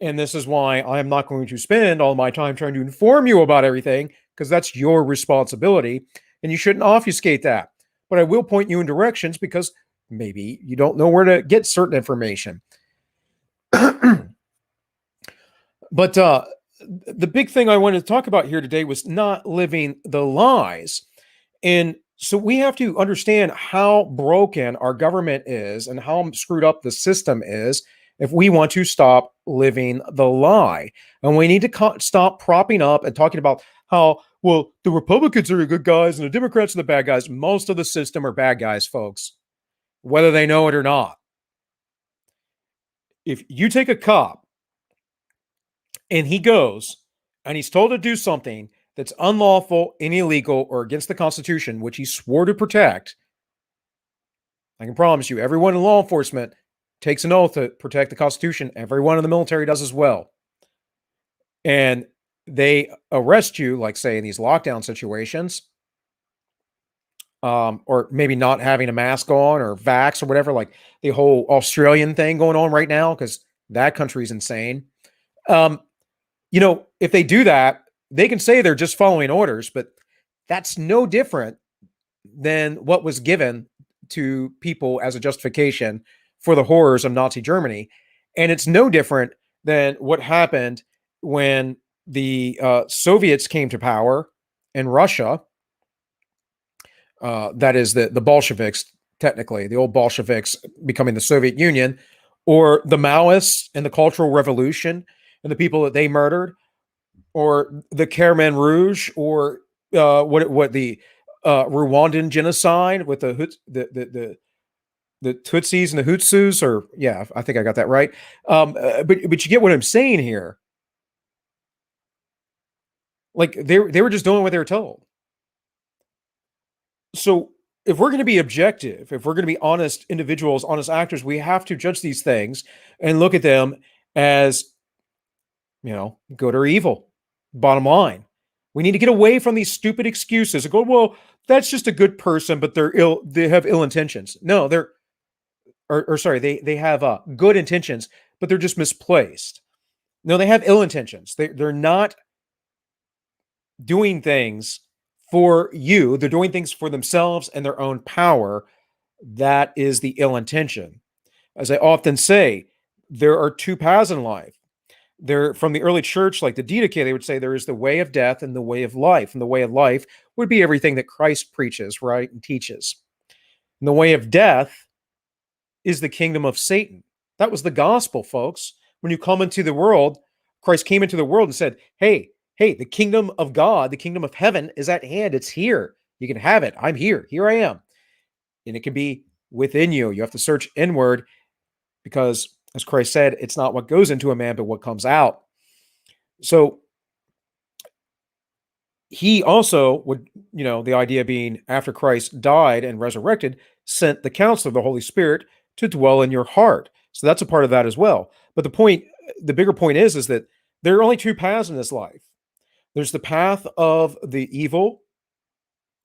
Speaker 2: And this is why I am not going to spend all my time trying to inform you about everything, because that's your responsibility, and you shouldn't obfuscate that. But I will point you in directions because maybe you don't know where to get certain information. But the big thing I wanted to talk about here today was not living the lies. And so we have to understand how broken our government is and how screwed up the system is if we want to stop living the lie. And we need to stop propping up and talking about how, well, the Republicans are the good guys and the Democrats are the bad guys. Most of the system are bad guys, folks, whether they know it or not. If you take a cop and he goes and he's told to do something that's unlawful and illegal or against the Constitution, which he swore to protect, I can promise you, everyone in law enforcement takes an oath to protect the Constitution. Everyone in the military does as well. And they arrest you, like say in these lockdown situations, or maybe not having a mask on or vax or whatever, like the whole Australian thing going on right now, because that country's insane. If they do that, they can say they're just following orders, but that's no different than what was given to people as a justification for the horrors of Nazi Germany. And it's no different than what happened when the Soviets came to power in Russia. That is the Bolsheviks, technically, the old Bolsheviks becoming the Soviet Union, or the Maoists and the Cultural Revolution and the people that they murdered, or the Khmer Rouge, or what the Rwandan genocide with the Tutsis and the Hutsus, or yeah, I think I got that right. But you get what I'm saying here. Like they were just doing what they were told. So if we're going to be objective, if we're going to be honest individuals, honest actors, we have to judge these things and look at them as, good or evil. Bottom line, we need to get away from these stupid excuses and go, well, that's just a good person, but they have ill intentions. No, they have good intentions, but they're just misplaced. No, they have ill intentions. They're not doing things for you. They're doing things for themselves and their own power. That is the ill intention. As I often say, there are two paths in life. There, from the early church, like the Didache, they would say there is the way of death and the way of life. And the way of life would be everything that Christ preaches, right, and teaches. And the way of death is the kingdom of Satan. That was the gospel, folks. When you come into the world, Christ came into the world and said, hey, the kingdom of God, the kingdom of heaven is at hand. It's here. You can have it. I'm here. Here I am. And it can be within you. You have to search inward because, as Christ said, it's not what goes into a man, but what comes out. So he also would, the idea being after Christ died and resurrected, sent the counselor, the Holy Spirit, to dwell in your heart. So that's a part of that as well. But the bigger point is that there are only two paths in this life. There's the path of the evil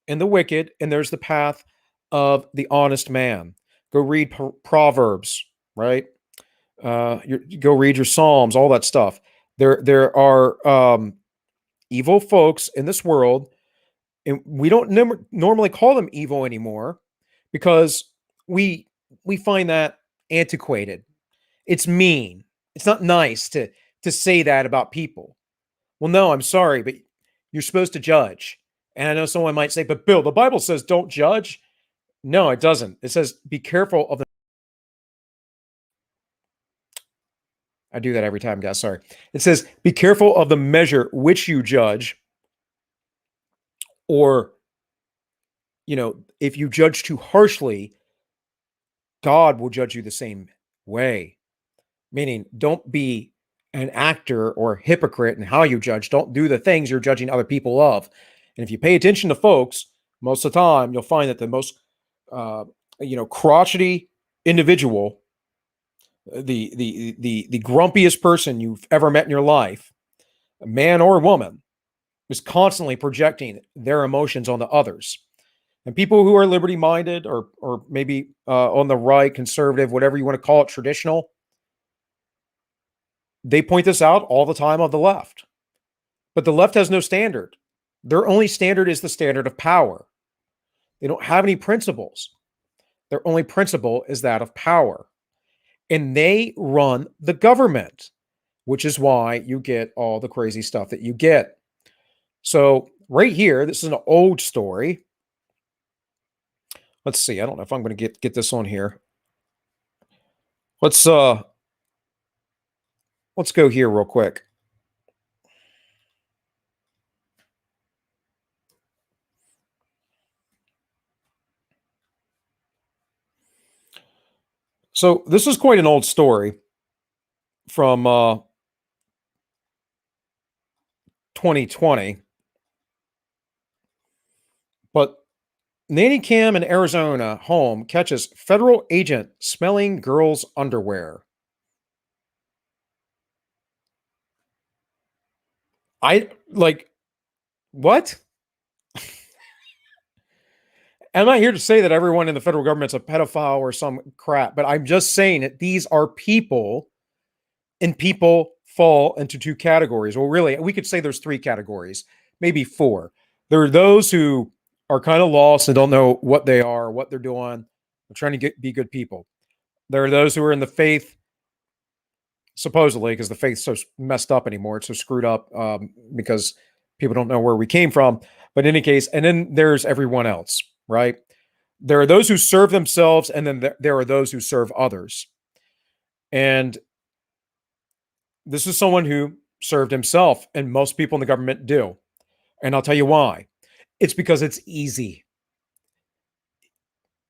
Speaker 2: and the wicked, and there's the path of the honest man. Go read Proverbs, right? Go read your Psalms, all that stuff. There are evil folks in this world, and we don't normally call them evil anymore because we find that antiquated. It's mean. It's not nice to say that about people. Well, no, I'm sorry, but you're supposed to judge. And I know someone might say, but Bill, the Bible says don't judge. No, it doesn't. It says be careful of the. I do that every time, guys. Sorry. It says be careful of the measure which you judge. Or, if you judge too harshly, God will judge you the same way. Meaning, don't be an actor or a hypocrite in how you judge. Don't do the things you're judging other people of. And if you pay attention to folks, most of the time, you'll find that the most, crotchety individual, the grumpiest person you've ever met in your life, a man or a woman, is constantly projecting their emotions onto others. And people who are liberty-minded or maybe on the right, conservative, whatever you want to call it, traditional, they point this out all the time of the left. But the left has no standard. Their only standard is the standard of power. They don't have any principles. Their only principle is that of power. And they run the government, which is why you get all the crazy stuff that you get. So right here, this is an old story. Let's see. I don't know if I'm going to get this on here. Let's go here real quick. So this is quite an old story from 2020. But nanny cam in Arizona home catches federal agent smelling girl's underwear. What? I'm not here to say that everyone in the federal government's a pedophile or some crap, but I'm just saying that these are people, and people fall into two categories. Well, really, we could say there's three categories, maybe four. There are those who are kind of lost and don't know what they are, what they're doing. They're trying to be good people. There are those who are in the faith, supposedly, because the faith's so messed up anymore. It's so screwed up because people don't know where we came from. But in any case, and then there's everyone else. Right? There are those who serve themselves, and then there are those who serve others. And this is someone who served himself, and most people in the government do. And I'll tell you why. It's because it's easy.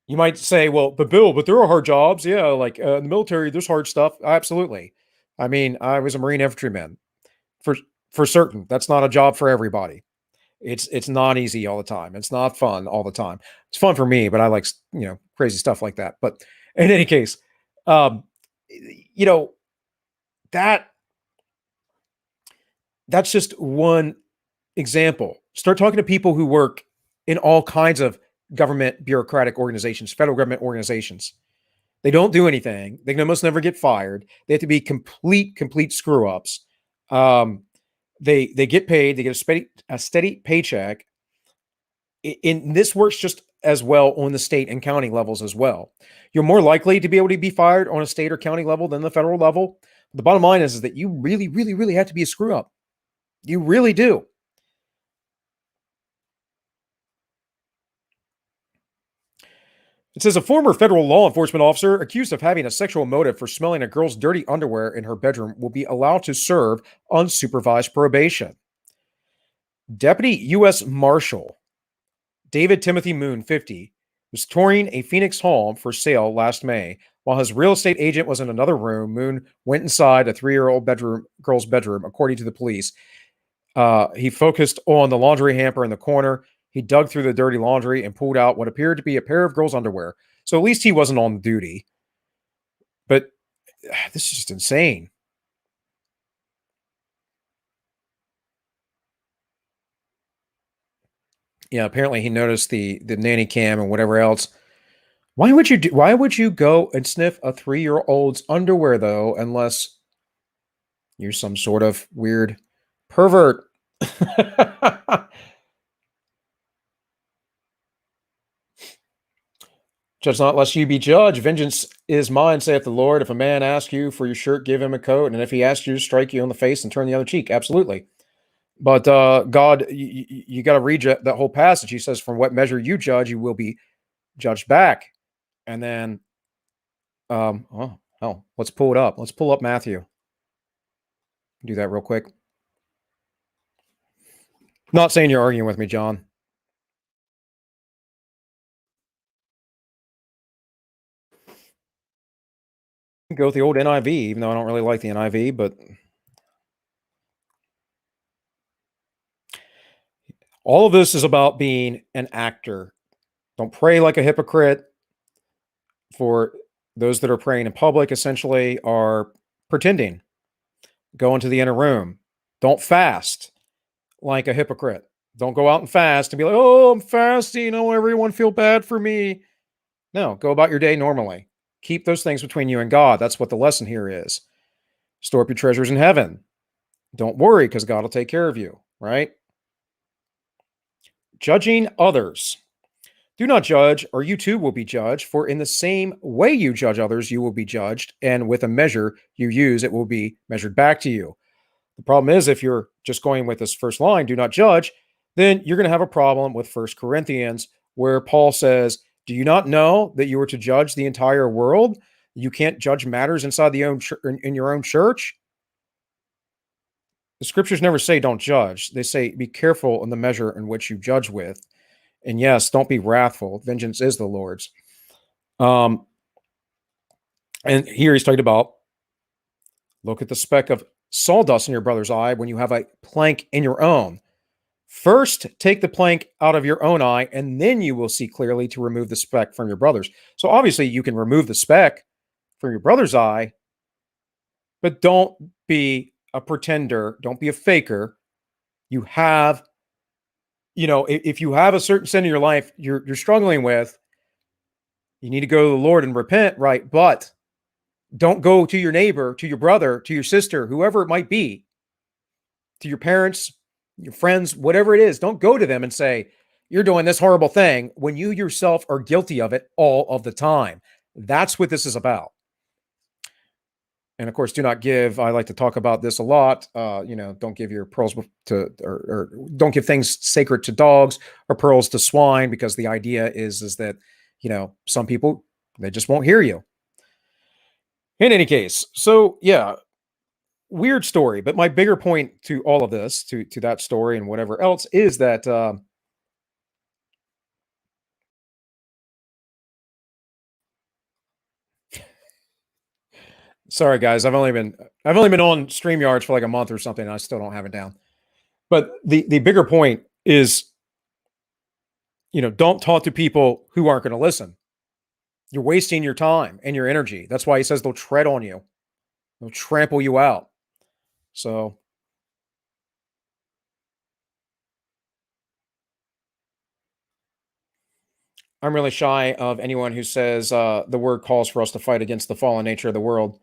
Speaker 2: You might say, well, but Bill, there are hard jobs. Yeah, like in the military, there's hard stuff. Absolutely. I mean, I was a Marine infantryman. For certain. That's not a job for everybody. It's not easy all the time. It's not fun all the time. It's fun for me, but I like, crazy stuff like that. But in any case, that's just one example. Start talking to people who work in all kinds of government bureaucratic organizations, federal government organizations. They don't do anything. They can almost never get fired. They have to be complete screw ups. They get paid, they get a steady paycheck. In this works just as well on the state and county levels as well. You're more likely to be able to be fired on a state or county level than the federal level. The bottom line is that you really, really, really have to be a screw up. You really do. It says a former federal law enforcement officer accused of having a sexual motive for smelling a girl's dirty underwear in her bedroom will be allowed to serve unsupervised probation. Deputy U.S. Marshal David Timothy Moon, 50, was touring a Phoenix home for sale last May. While his real estate agent was in another room, Moon went inside a 3-year-old girl's bedroom, according to the police. He focused on the laundry hamper in the corner. He dug through the dirty laundry and pulled out what appeared to be a pair of girls' underwear. So at least he wasn't on duty. But this is just insane. Yeah, apparently he noticed the nanny cam and whatever else. Why would you go and sniff a 3-year-old's underwear though, unless you're some sort of weird pervert? Judge not lest you be judged. Vengeance is mine, saith the Lord. If a man asks you for your shirt, give him a coat. And if he asks you to strike you on the face and turn the other cheek, absolutely. But God, you got to read that whole passage. He says, from what measure you judge, you will be judged back. And then, let's pull it up. Let's pull up Matthew. Do that real quick. Not saying you're arguing with me, John. Go with the old NIV, even though I don't really like the NIV, but all of this is about being an actor. Don't pray like a hypocrite. For those that are praying in public, essentially, are pretending. Go into the inner room. Don't fast like a hypocrite. Don't go out and fast and be like, oh, I'm fasting. Oh, everyone feel bad for me. No, go about your day normally. Keep those things between you and God. That's what the lesson here is. Store up your treasures in heaven. Don't worry, because God will take care of you, right? Judging others. Do not judge, or you too will be judged. For in the same way you judge others, you will be judged. And with a measure you use, it will be measured back to you. The problem is, if you're just going with this first line, do not judge, then you're going to have a problem with 1 Corinthians, where Paul says, do you not know that you are to judge the entire world? You can't judge matters inside in your own church. The scriptures never say don't judge. They say be careful in the measure in which you judge with. And yes, don't be wrathful. Vengeance is the Lord's. And here he's talking about, look at the speck of sawdust in your brother's eye when you have a plank in your own. First, take the plank out of your own eye, and then you will see clearly to remove the speck from your brother's. So obviously you can remove the speck from your brother's eye, but don't be a pretender. Don't be a faker. You have, if you have a certain sin in your life you're struggling with, you need to go to the Lord and repent, right? But don't go to your neighbor, to your brother, to your sister, whoever it might be, to your parents, your friends, whatever it is. Don't go to them and say, you're doing this horrible thing when you yourself are guilty of it all of the time. That's what this is about. And of course, do not give. I like to talk about this a lot. Don't give your pearls or don't give things sacred to dogs or pearls to swine, because the idea is that, some people, they just won't hear you. In any case, so yeah, weird story. But my bigger point to all of this, to that story and whatever else, is that sorry guys, I've only been on StreamYards for like a month or something, and I still don't have it down. But the bigger point is, don't talk to people who aren't going to listen. You're wasting your time and your energy. That's why he says they'll tread on you. They'll trample you out. So I'm really shy of anyone who says the word calls for us to fight against the fallen nature of the world.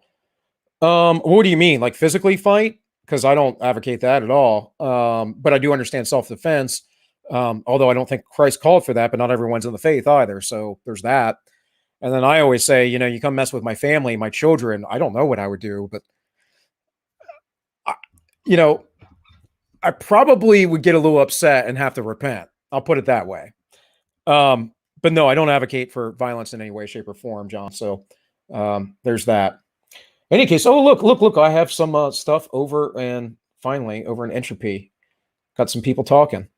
Speaker 2: What do you mean? Like physically fight? because I don't advocate that at all. But I do understand self-defense, although I don't think Christ called for that, but not everyone's in the faith either. So there's that. And then I always say, you come mess with my family, my children. I don't know what I would do, but you know, I probably would get a little upset and have to repent. I'll put it that way. But no, I don't advocate for violence in any way, shape, or form, John. So there's that. In any case, oh, look, I have some stuff over and finally over in Entropy. Got some people talking.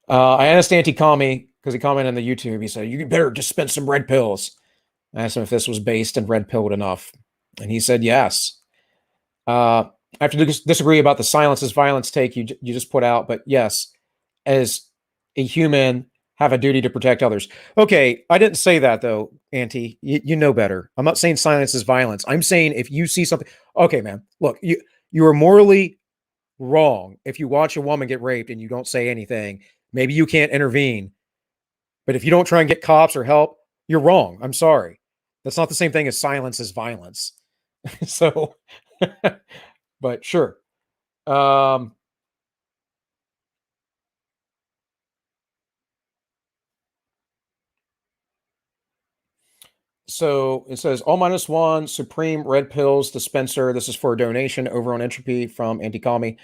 Speaker 2: I asked Anti-Commie, because he commented on the YouTube, he said, you better dispense some red pills. I asked him if this was based and red pilled enough. And he said yes. I have to disagree about the silence is violence take you just put out, but yes, as a human, have a duty to protect others. Okay, I didn't say that though, Auntie. You know better. I'm not saying silence is violence. I'm saying if you see something, okay, man, look, you are morally wrong if you watch a woman get raped and you don't say anything. Maybe you can't intervene, but if you don't try and get cops or help, you're wrong. I'm sorry. That's not the same thing as silence is violence. So, but sure. So it says all -1 Supreme Red Pills dispenser. This is for a donation over on Entropy from Anti-Commie,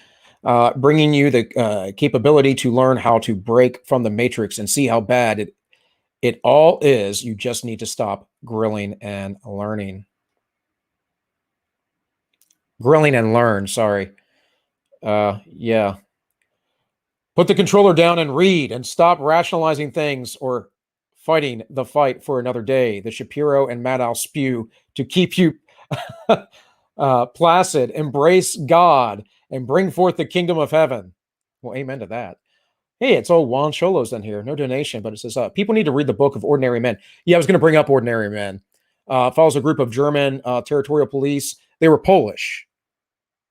Speaker 2: bringing you the capability to learn how to break from the matrix and see how bad it all is. You just need to stop grilling and learning. Grilling and learn. Sorry. Yeah. Put the controller down and read and stop rationalizing things or fighting the fight for another day. The Shapiro and Maddow spew to keep you placid. Embrace God and bring forth the kingdom of heaven. Well, amen to that. Hey, it's all Juan Cholos in here. No donation, but it says people need to read the book of Ordinary Men. Yeah, I was going to bring up Ordinary Men. Follows a group of German territorial police. They were Polish,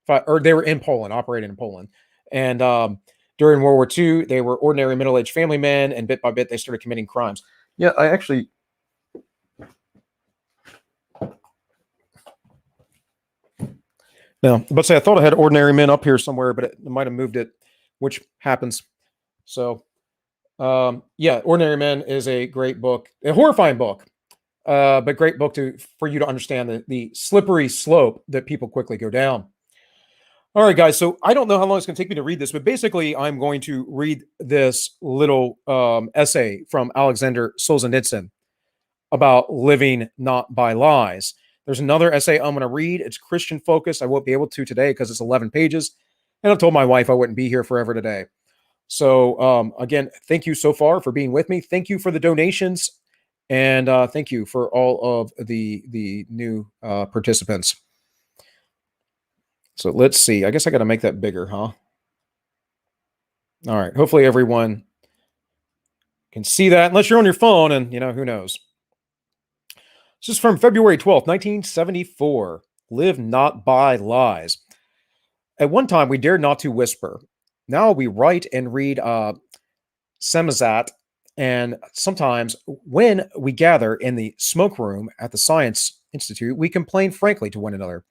Speaker 2: or they were in Poland, operating in Poland. And during World War II, they were ordinary middle-aged family men, and bit by bit, they started committing crimes. Yeah, I actually... No, but say I thought I had Ordinary Men up here somewhere, but it might have moved it, which happens. So, yeah, Ordinary Men is a great book, a horrifying book, but great book for you to understand the slippery slope that people quickly go down. All right, guys. So I don't know how long it's going to take me to read this, but basically I'm going to read this little essay from Alexander Solzhenitsyn about living not by lies. There's another essay I'm going to read. It's Christian focused. I won't be able to today because it's 11 pages. And I told my wife I wouldn't be here forever today. So again, thank you so far for being with me. Thank you for the donations. And thank you for all of the new participants. So let's see. I guess I got to make that bigger, huh? All right. Hopefully everyone can see that, unless you're on your phone, and who knows. This is from February 12th, 1974. Live not by lies. At one time, we dared not to whisper. Now we write and read Samizdat, and sometimes when we gather in the smoke room at the Science Institute, we complain frankly to one another.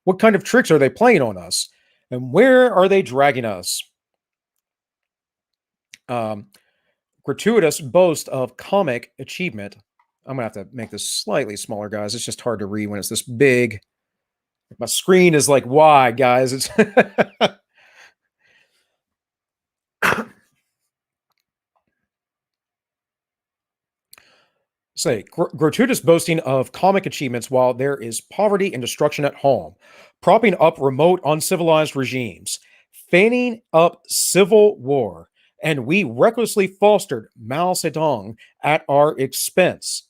Speaker 2: What kind of tricks are they playing on us? And where are they dragging us? Gratuitous boast of comic achievement. I'm going to have to make this slightly smaller, guys. It's just hard to read when it's this big. My screen is like wide, guys. It's say gratuitous boasting of comic achievements while there is poverty and destruction at home, propping up remote uncivilized regimes, fanning up civil war, and we recklessly fostered Mao Zedong at our expense.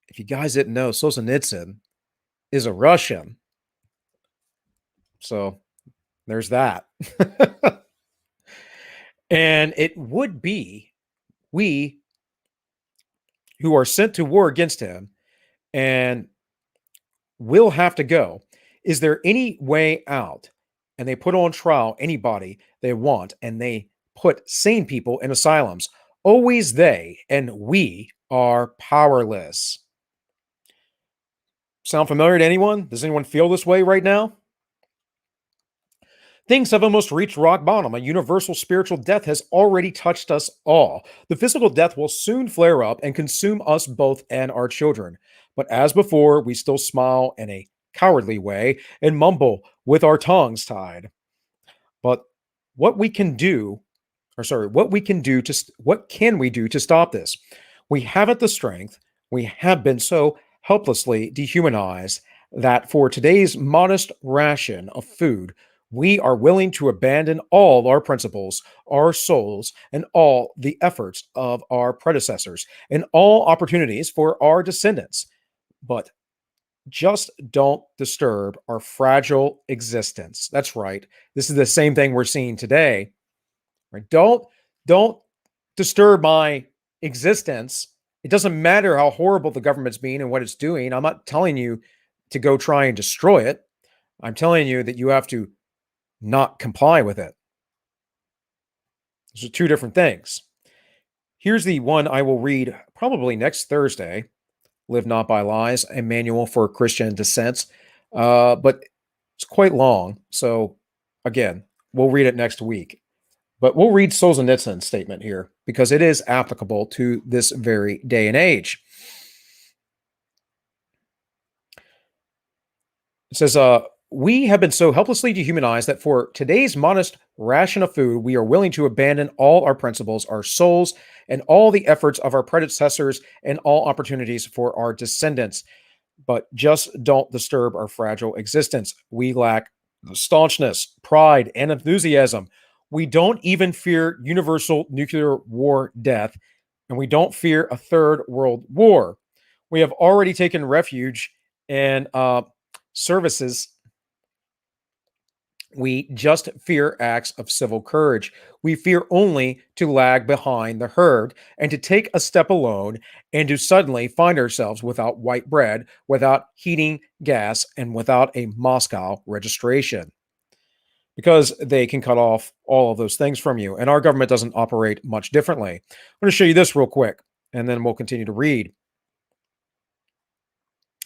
Speaker 2: If you guys didn't know, Solzhenitsyn is a Russian. So there's that. And it would be we who are sent to war against him and will have to go. Is there any way out? And they put on trial anybody they want, and they put sane people in asylums. Always they, and we are powerless. Sound familiar to anyone? Does anyone feel this way right now? Things have almost reached rock bottom. A universal spiritual death has already touched us all. The physical death will soon flare up and consume us both and our children. But as before, we still smile in a cowardly way and mumble with our tongues tied. But what we can do, what can we do to stop this? We haven't the strength. We have been so helplessly dehumanized that for today's modest ration of food, we are willing to abandon all our principles, our souls, and all the efforts of our predecessors, and all opportunities for our descendants. But just don't disturb our fragile existence. That's right. This is the same thing we're seeing today. Right? Don't disturb my existence. It doesn't matter how horrible the government's being and what it's doing. I'm not telling you to go try and destroy it. I'm telling you that you have to not comply with it. Those are two different things. Here's the one I will read probably next Thursday. Live Not by Lies, a manual for Christian dissents. But it's quite long. So again, we'll read it next week. But we'll read Solzhenitsyn's statement here because it is applicable to this very day and age. It says, we have been so helplessly dehumanized that for today's modest ration of food, we are willing to abandon all our principles, our souls, and all the efforts of our predecessors and all opportunities for our descendants. But just don't disturb our fragile existence. We lack staunchness, pride, and enthusiasm. We don't even fear universal nuclear war death, and we don't fear a third world war. We have already taken refuge in services. We just fear acts of civil courage. We fear only to lag behind the herd and to take a step alone and to suddenly find ourselves without white bread, without heating gas, and without a Moscow registration. Because they can cut off all of those things from you. And our government doesn't operate much differently. I'm going to show you this real quick, and then we'll continue to read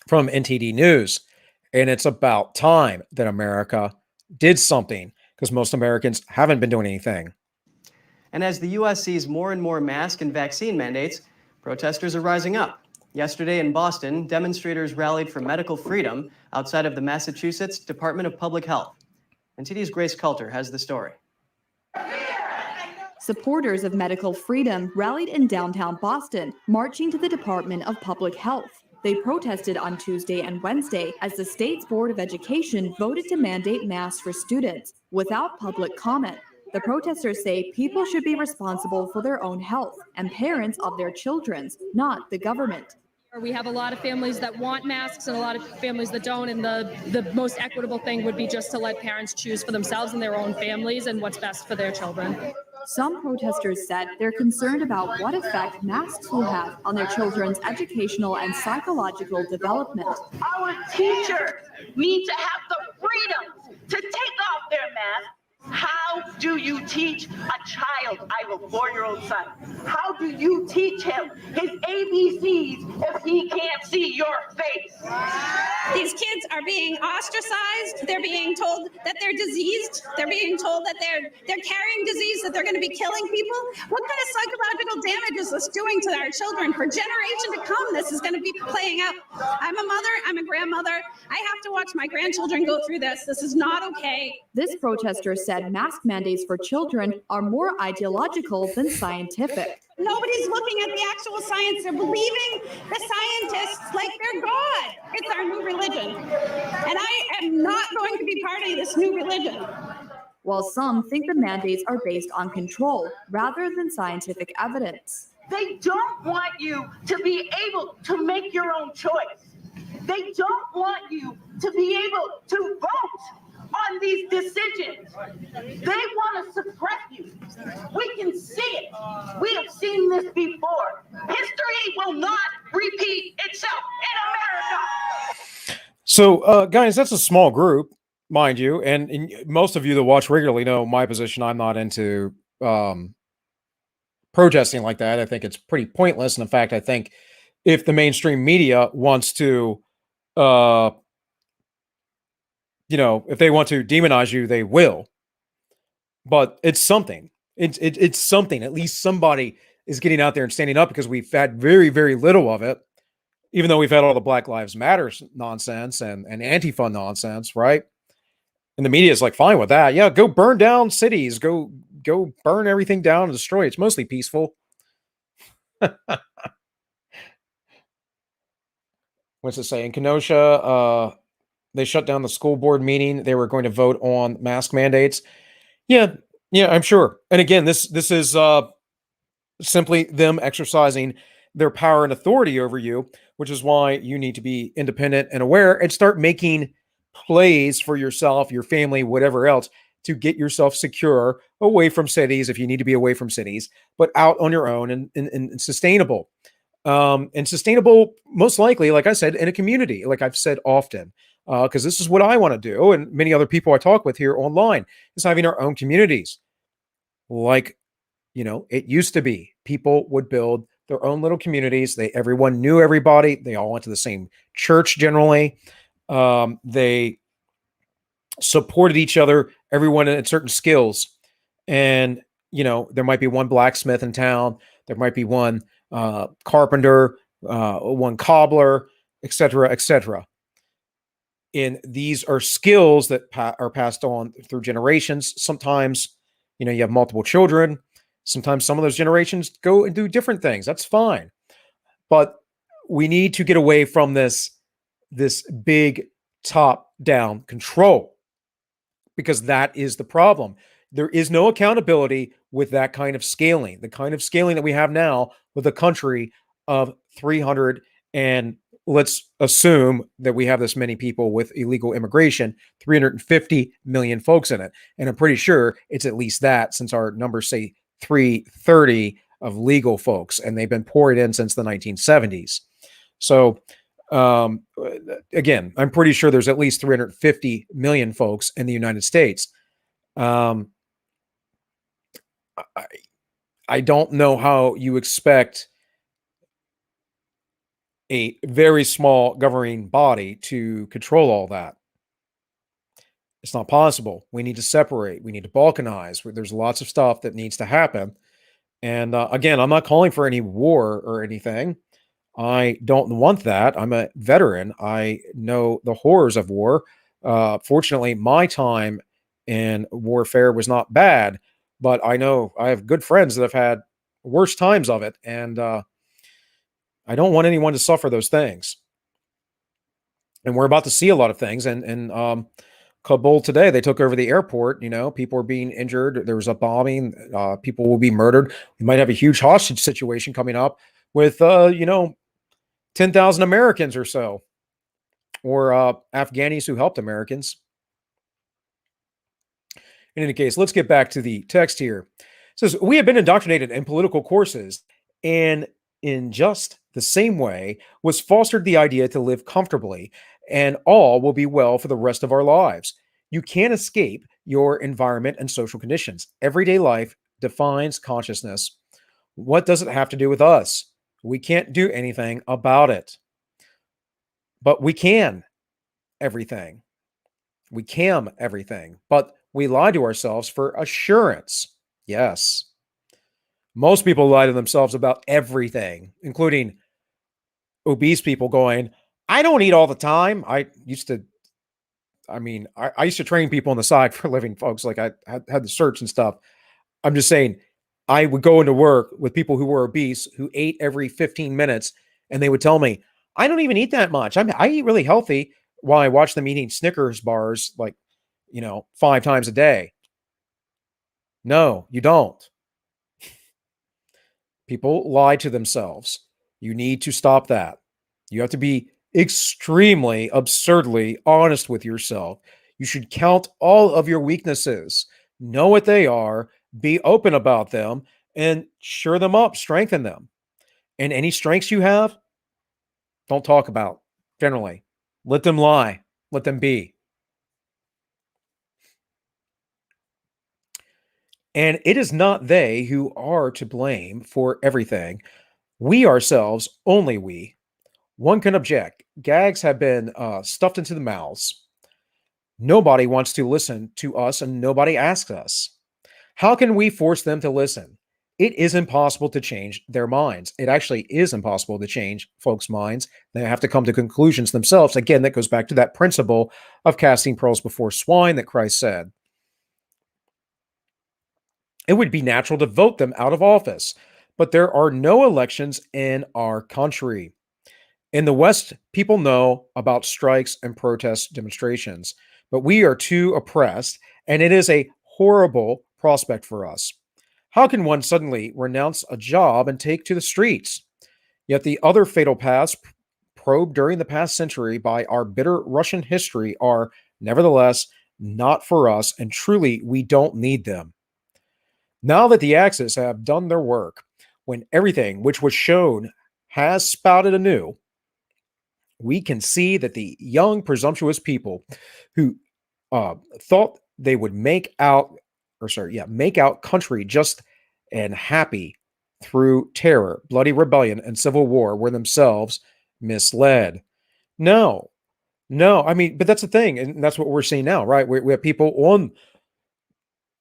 Speaker 2: from NTD News. And it's about time that America did something, because most Americans haven't been doing anything.
Speaker 7: And as the U.S. sees more and more mask and vaccine mandates, protesters are rising up. Yesterday in Boston, demonstrators rallied for medical freedom outside of the Massachusetts Department of Public Health. NTD's Grace Coulter has the story.
Speaker 8: Supporters of medical freedom rallied in downtown Boston, marching to the Department of Public Health. They protested on Tuesday and Wednesday as the state's Board of Education voted to mandate masks for students without public comment. The protesters say people should be responsible for their own health and parents of their children's, not the government.
Speaker 9: We have a lot of families that want masks and a lot of families that don't, and the most equitable thing would be just to let parents choose for themselves and their own families and what's best for their children.
Speaker 8: Some protesters said they're concerned about what effect masks will have on their children's educational and psychological development.
Speaker 10: Our teachers need to have the freedom to take off their mask. How do you teach a child? I have a 4-year-old son. How do you teach him his ABCs if he can't see your face?
Speaker 11: These kids are being ostracized. They're being told that they're diseased. They're being told that they're carrying disease, that they're going to be killing people. What kind of psychological damage is this doing to our children? For generation to come, this is going to be playing out. I'm a mother. I'm a grandmother. I have to watch my grandchildren go through this. This is not okay.
Speaker 8: This protester said mask mandates for children are more ideological than scientific.
Speaker 11: Nobody's looking at the actual science. They're believing the scientists like they're God. It's our new religion. And I am not going to be part of this new religion.
Speaker 8: While some think the mandates are based on control rather than scientific evidence.
Speaker 10: They don't want you to be able to make your own choice. They don't want you to be able to vote on these decisions. They want to suppress you. We can see it. We have seen this before. History will not repeat itself in America.
Speaker 2: So, guys, that's a small group, mind you. And most of you that watch regularly know my position. I'm not into protesting like that. I think it's pretty pointless. And in fact, I think if the mainstream media wants to uh, if they want to demonize you, they will. But it's something. It's something. At least somebody is getting out there and standing up, because we've had very, very little of it, even though we've had all the Black Lives Matter nonsense and Antifa nonsense, right? And the media is like, fine with that. Yeah, go burn down cities. Go burn everything down and destroy it. It's mostly peaceful. What's it say? In Kenosha, they shut down the school board meeting. They were going to vote on mask mandates. Yeah, I'm sure. And again, this is simply them exercising their power and authority over you, which is why you need to be independent and aware and start making plays for yourself, your family, whatever else, to get yourself secure away from cities if you need to be away from cities, but out on your own and sustainable. And sustainable, most likely, like I said, in a community, like I've said often, because this is what I want to do. And many other people I talk with here online is having our own communities. Like, it used to be people would build their own little communities. Everyone knew everybody. They all went to the same church generally. They supported each other, everyone in certain skills. And, there might be one blacksmith in town. There might be one carpenter, one cobbler, etc., etc. And these are skills that are passed on through generations. Sometimes, you have multiple children. Sometimes some of those generations go and do different things. That's fine. But we need to get away from this big top-down control, because that is the problem. There is no accountability with that kind of scaling, the kind of scaling that we have now with a country of 300, and let's assume that we have this many people with illegal immigration, 350 million folks in it. And I'm pretty sure it's at least that, since our numbers say 330 of legal folks, and they've been poured in since the 1970s. So again, I'm pretty sure there's at least 350 million folks in the United States. I don't know how you expect a very small governing body to control all that. It's not possible. We need to separate. We need to balkanize. There's lots of stuff that needs to happen. And again, I'm not calling for any war or anything. I don't want that. I'm a veteran. I know the horrors of war. Fortunately, my time in warfare was not bad, but I know I have good friends that have had worse times of it. And I don't want anyone to suffer those things. And we're about to see a lot of things. And Kabul today, they took over the airport. People are being injured. There was a bombing. People will be murdered. We might have a huge hostage situation coming up with, 10,000 Americans or so, or Afghanis who helped Americans. In any case, let's get back to the text here. It says, we have been indoctrinated in political courses, and in just the same way was fostered the idea to live comfortably, and all will be well for the rest of our lives. You can't escape your environment and social conditions. Everyday life defines consciousness. What does it have to do with us? We can't do anything about it. But we can everything. We can everything. But we lie to ourselves for assurance. Yes. Most people lie to themselves about everything, including obese people going, I don't eat all the time. I used to train people on the side for a living, folks. Like I had the search and stuff. I'm just saying, I would go into work with people who were obese, who ate every 15 minutes, and they would tell me, I don't even eat that much. I eat really healthy, while I watch them eating Snickers bars, 5 times a day. No, you don't. People lie to themselves. You need to stop that. You have to be extremely, absurdly honest with yourself. You should count all of your weaknesses, know what they are, be open about them, and shore them up, strengthen them. And any strengths you have, don't talk about, generally. Let them lie. Let them be. And it is not they who are to blame for everything. We ourselves, only we. One can object. Gags have been stuffed into the mouths. Nobody wants to listen to us and nobody asks us. How can we force them to listen? It is impossible to change their minds. It actually is impossible to change folks' minds. They have to come to conclusions themselves. Again, that goes back to that principle of casting pearls before swine that Christ said. It would be natural to vote them out of office, but there are no elections in our country. In the West, people know about strikes and protest demonstrations, but we are too oppressed, and it is a horrible prospect for us. How can one suddenly renounce a job and take to the streets? Yet the other fatal paths probed during the past century by our bitter Russian history are, nevertheless, not for us, and truly we don't need them. Now that the Axis have done their work, when everything which was shown has spouted anew, we can see that the young, presumptuous people who thought they would make out country just and happy through terror, bloody rebellion, and civil war were themselves misled. No, I mean, but that's the thing, and that's what we're seeing now, right? We have people on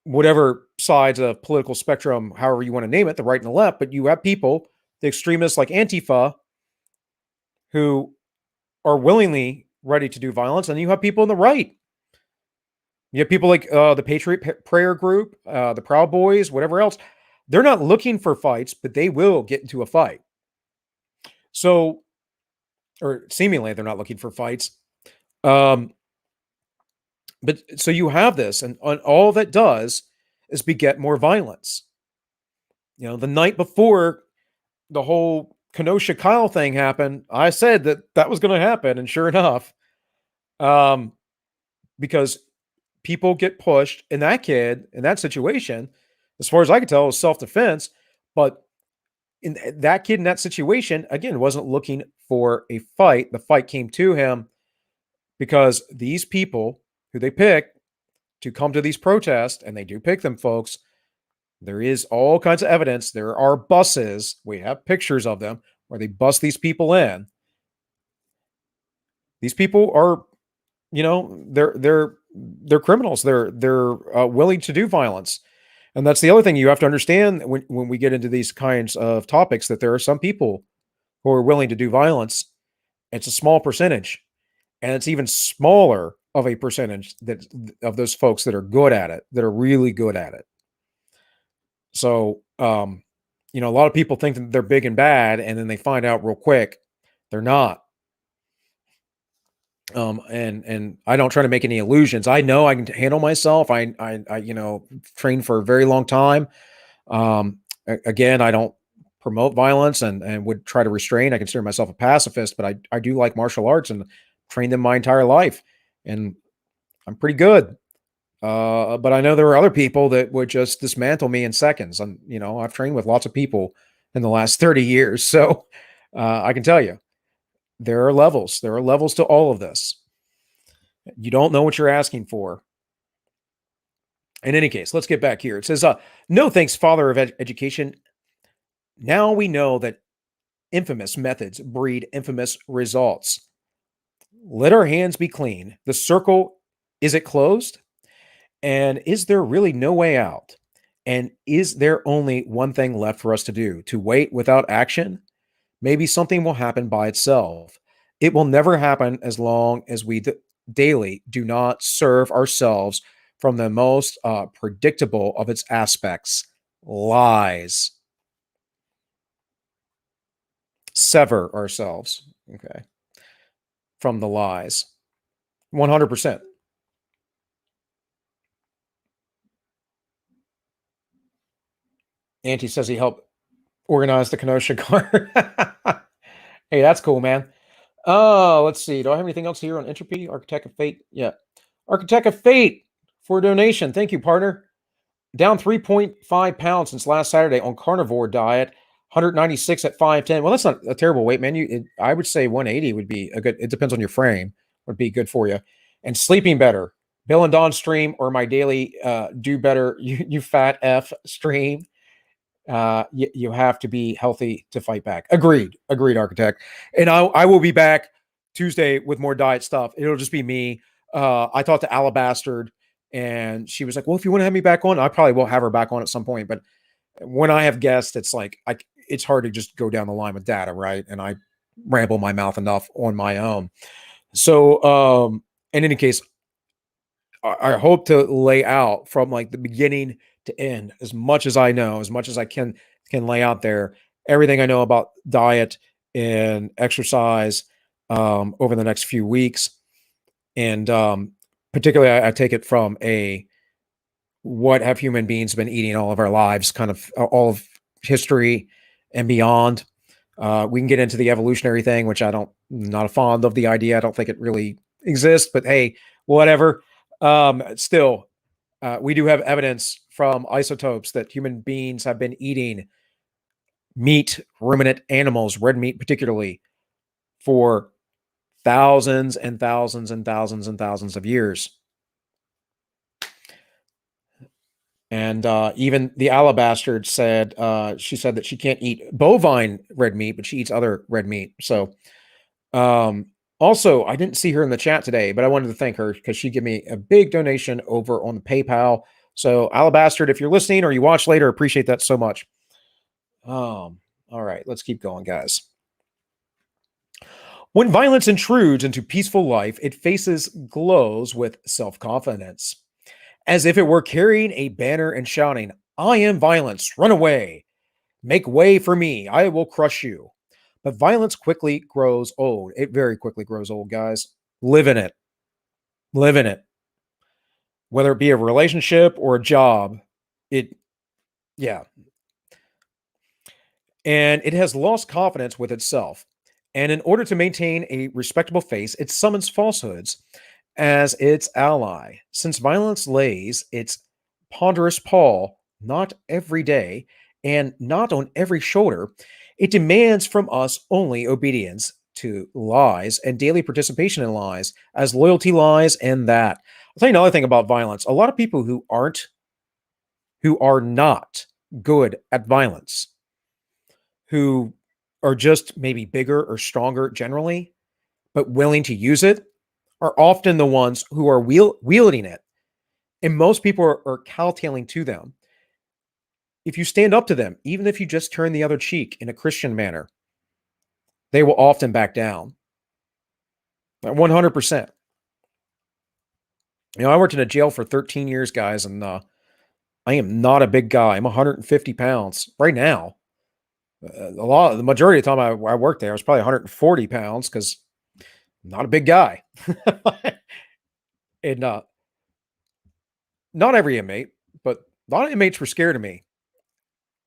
Speaker 2: whatever sides of political spectrum, however you want to name it, the right and the left, but you have people, the extremists like Antifa, who are willingly ready to do violence, and you have people on the right. You have people like the Patriot Prayer Group, the Proud Boys, whatever else. They're not looking for fights, but they will get into a fight. So, or seemingly they're not looking for fights. But so you have this, and all that does is beget more violence. You know, the night before the whole Kenosha Kyle thing happened, I said that was going to happen, and sure enough, because people get pushed, and that kid in that situation, as far as I could tell, was self-defense. But in that kid in that situation, again, wasn't looking for a fight. The fight came to him because these people who they pick to come to these protests, and they do pick them, folks, there is all kinds of evidence. There are buses. We have pictures of them where they bus these people in. These people are, you know, they're criminals. They're willing to do violence. And that's the other thing you have to understand when we get into these kinds of topics, that there are some people who are willing to do violence. It's a small percentage, and it's even smaller of a percentage of those folks that are good at it, that are really good at it. So, you know, a lot of people think that they're big and bad, and then they find out real quick they're not. And I don't try to make any illusions. I know I can handle myself. I you know, trained for a very long time. Again, I don't promote violence and would try to restrain. I consider myself a pacifist, but I do like martial arts and trained them my entire life, and I'm pretty good. But I know there are other people that would just dismantle me in seconds. And, you know, I've trained with lots of people in the last 30 years. So I can tell you, there are levels. There are levels to all of this. You don't know what you're asking for. In any case, let's get back here. It says, no thanks, Father of Education. Now we know that infamous methods breed infamous results. Let our hands be clean. The circle, is it closed? And is there really no way out? And is there only one thing left for us to do? To wait without action? Maybe something will happen by itself. It will never happen as long as we daily do not serve ourselves from the most predictable of its aspects, lies. Sever ourselves, okay, from the lies. 100%. Auntie says he helped organize the Kenosha car. Hey, that's cool, man. Let's see. Do I have anything else here on Entropy? Architect of Fate? Yeah. Architect of Fate for a donation. Thank you, partner. Down 3.5 pounds since last Saturday on carnivore diet. 196 at 5'10". Well, that's not a terrible weight, man. I would say 180 would be a good. It depends on your frame. Would be good for you. And sleeping better. Bill and Dawn stream or my daily do better. You fat F stream. You have to be healthy to fight back. Agreed, architect. And I will be back Tuesday with more diet stuff. It'll just be me. I talked to Alabastard, and she was like, well, if you want to have me back on, I probably will have her back on at some point. But when I have guests, it's like, it's hard to just go down the line with data, right? And I ramble my mouth enough on my own. So in any case, I hope to lay out from like the beginning to end as much as I know, as much as I can lay out there, everything I know about diet and exercise over the next few weeks. And particularly, I take it from what have human beings been eating all of our lives, kind of all of history and beyond. We can get into the evolutionary thing, which not fond of the idea. I don't think it really exists, but hey, whatever. Still, we do have evidence from isotopes that human beings have been eating meat, ruminant animals, red meat particularly, for thousands and thousands and thousands and thousands of years. And even the Alabastard said, she said that she can't eat bovine red meat, but she eats other red meat. So also, I didn't see her in the chat today, but I wanted to thank her because she gave me a big donation over on the PayPal. So Alabastard, if you're listening or you watch later, appreciate that so much. All right, let's keep going, guys. When violence intrudes into peaceful life, it faces glows with self-confidence, as if it were carrying a banner and shouting, "I am violence, run away. Make way for me, I will crush you." But violence quickly grows old. It very quickly grows old, guys. Live in it. Live in it. Whether it be a relationship or a job, yeah. And it has lost confidence with itself. And in order to maintain a respectable face, it summons falsehoods as its ally. Since violence lays its ponderous paw not every day and not on every shoulder, it demands from us only obedience to lies and daily participation in lies, as loyalty lies in that. I'll tell you another thing about violence. A lot of people who are not good at violence, who are just maybe bigger or stronger generally, but willing to use it, are often the ones who are wielding it. And most people are kowtowing to them. If you stand up to them, even if you just turn the other cheek in a Christian manner, they will often back down. 100%. I worked in a jail for 13 years, guys, and I am not a big guy. I'm 150 pounds right now. The majority of the time I worked there, I was probably 140 pounds because I'm not a big guy. And not every inmate, but a lot of inmates were scared of me.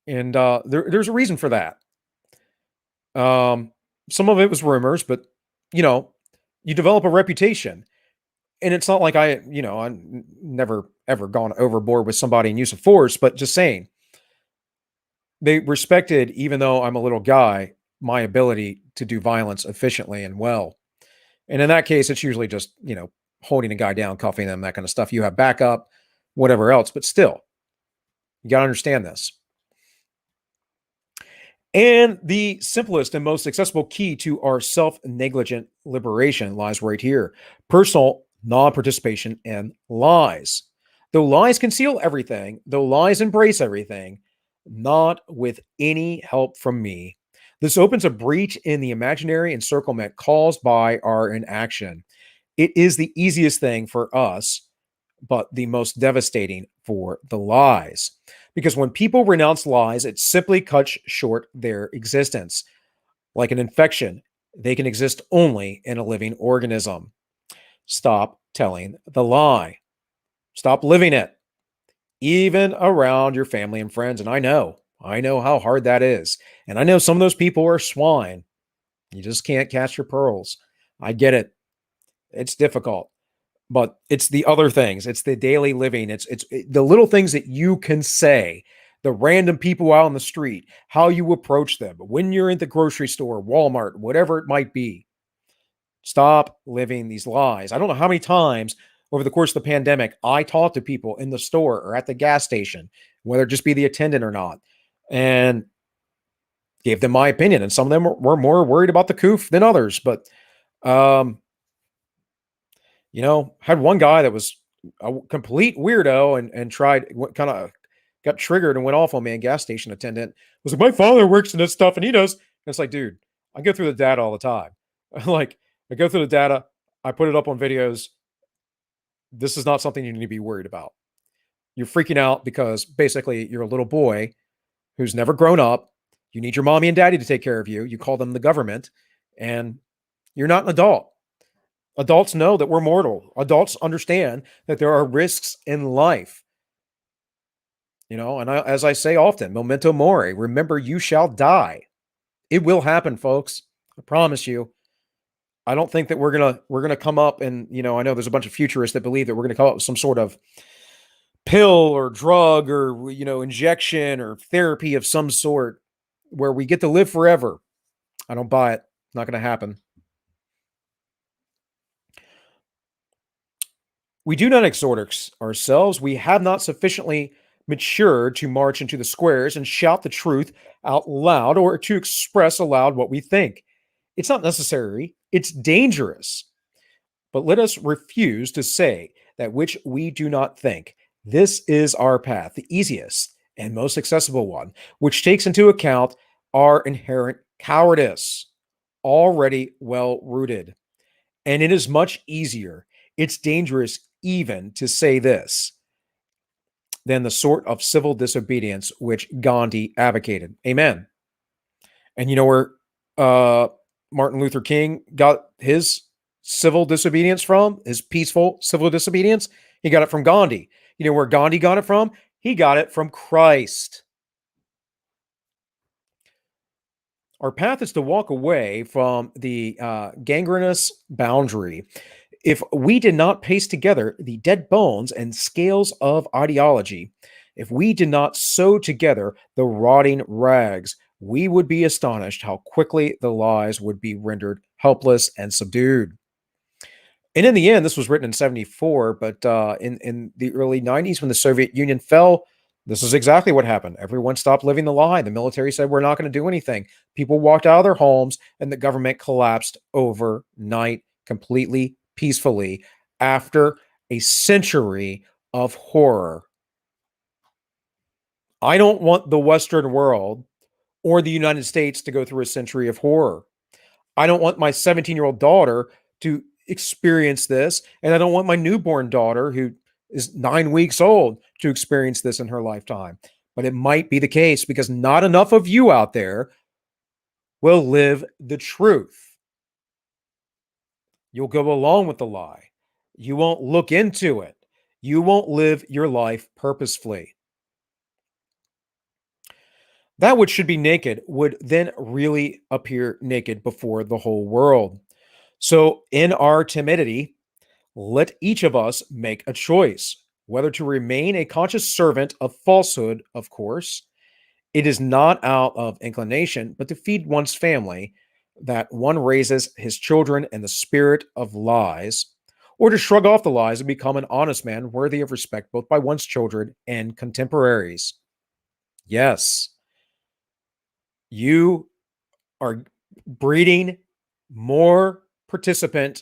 Speaker 2: And there's a reason for that. Some of it was rumors, but you develop a reputation. And it's not like I never ever gone overboard with somebody in use of force, but just saying, they respected, even though I'm a little guy, my ability to do violence efficiently and well. And in that case, it's usually just, holding a guy down, cuffing them, that kind of stuff. You have backup, whatever else, but still, you got to understand this. And the simplest and most accessible key to our self-negligent liberation lies right here: personal non-participation in lies. Though lies conceal everything, though lies embrace everything, not with any help from me. This opens a breach in the imaginary encirclement caused by our inaction. It is the easiest thing for us, but the most devastating for the lies. Because when people renounce lies, it simply cuts short their existence. Like an infection, they can exist only in a living organism. Stop telling the lie. Stop living it, even around your family and friends. And I know how hard that is. And I know some of those people are swine. You just can't catch your pearls. I get it. It's difficult, but it's the other things. It's the daily living. It's the little things that you can say, the random people out on the street, how you approach them when you're in the grocery store, Walmart, whatever it might be. Stop living these lies. I don't know how many times over the course of the pandemic I talked to people in the store or at the gas station, whether it just be the attendant or not, and gave them my opinion. And some of them were more worried about the coof than others. But, you know, had one guy that was a complete weirdo and tried, kind of got triggered and went off on me. A gas station attendant was like, my father works in this stuff and he does. And it's like, dude, I go through the data all the time. Like, I go through the data, I put it up on videos. This is not something you need to be worried about. You're freaking out because basically you're a little boy who's never grown up. You need your mommy and daddy to take care of you. You call them the government, and you're not an adult. Adults know that we're mortal. Adults understand that there are risks in life. You know, and as I say often, memento mori, remember you shall die. It will happen, folks. I promise you. I don't think that we're gonna come up and, you know, I know there's a bunch of futurists that believe that we're gonna come up with some sort of pill or drug or, you know, injection or therapy of some sort where we get to live forever. I don't buy it. Not gonna happen. We do not exhort ourselves. We have not sufficiently matured to march into the squares and shout the truth out loud or to express aloud what we think. It's not necessary. It's dangerous. But let us refuse to say that which we do not think. This is our path, the easiest and most accessible one, which takes into account our inherent cowardice, already well rooted. And it is much easier. It's dangerous even to say this than the sort of civil disobedience which Gandhi advocated. Amen. And you know where Martin Luther King got his civil disobedience from, his peaceful civil disobedience? He got it from Gandhi. You know where Gandhi got it from? He got it from Christ. Our path is to walk away from the gangrenous boundary. If we did not paste together the dead bones and scales of ideology, if we did not sew together the rotting rags, we would be astonished how quickly the lies would be rendered helpless and subdued. And in the end, this was written in 74, but in the early 90s, when the Soviet Union fell, this is exactly what happened. Everyone stopped living the lie. The military said, we're not going to do anything. People walked out of their homes, and the government collapsed overnight, completely peacefully, after a century of horror. I don't want the Western world or the United States to go through a century of horror. I don't want my 17-year-old daughter to experience this, and I don't want my newborn daughter, who is 9 weeks old, to experience this in her lifetime. But it might be the case because not enough of you out there will live the truth. You'll go along with the lie. You won't look into it. You won't live your life purposefully. That which should be naked would then really appear naked before the whole world. So in our timidity, let each of us make a choice, whether to remain a conscious servant of falsehood, of course. It is not out of inclination, but to feed one's family, that one raises his children in the spirit of lies, or to shrug off the lies and become an honest man worthy of respect both by one's children and contemporaries. Yes, you are breeding more participation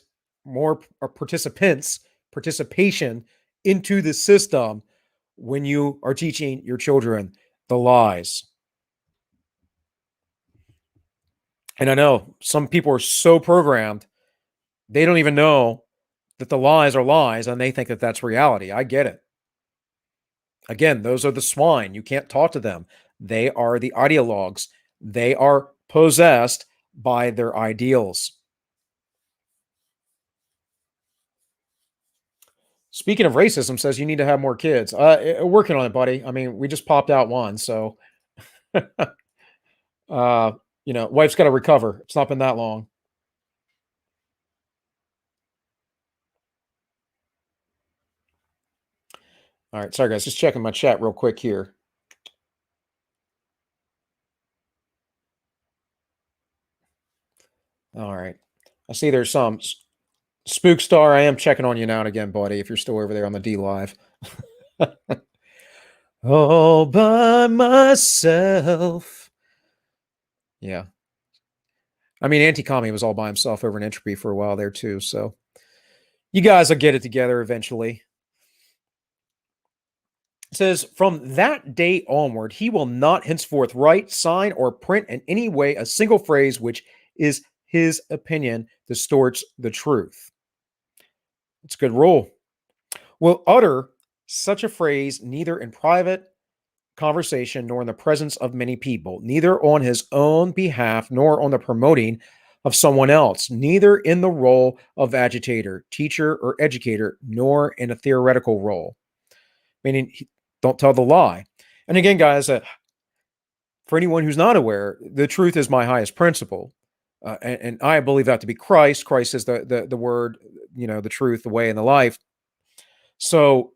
Speaker 2: into the system when you are teaching your children the lies. And I know some people are so programmed, they don't even know that the lies are lies and they think that that's reality. I get it. Again, those are the swine. You can't talk to them. They are the ideologues. They are possessed by their ideals. Speaking of racism, says you need to have more kids. Working on it, buddy. I mean, we just popped out one, so you know, wife's got to recover. It's not been that long. All right, sorry guys, just checking my chat real quick here. All right, I see there's some. Spookstar, I am checking on you now and again, buddy, if you're still over there on the D Live. all by myself. Yeah. I mean, Anti-Commie was all by himself over in Entropy for a while there too. So you guys will get it together eventually. It says, from that day onward, he will not henceforth write, sign, or print in any way a single phrase which is his opinion distorts the truth. It's a good rule. Will utter such a phrase neither in private conversation nor in the presence of many people, neither on his own behalf nor on the promoting of someone else, neither in the role of agitator, teacher, or educator, nor in a theoretical role. Meaning, don't tell the lie. And again, guys, for anyone who's not aware, the truth is my highest principle. And I believe that to be Christ. Christ is the word, the truth, the way, and the life. So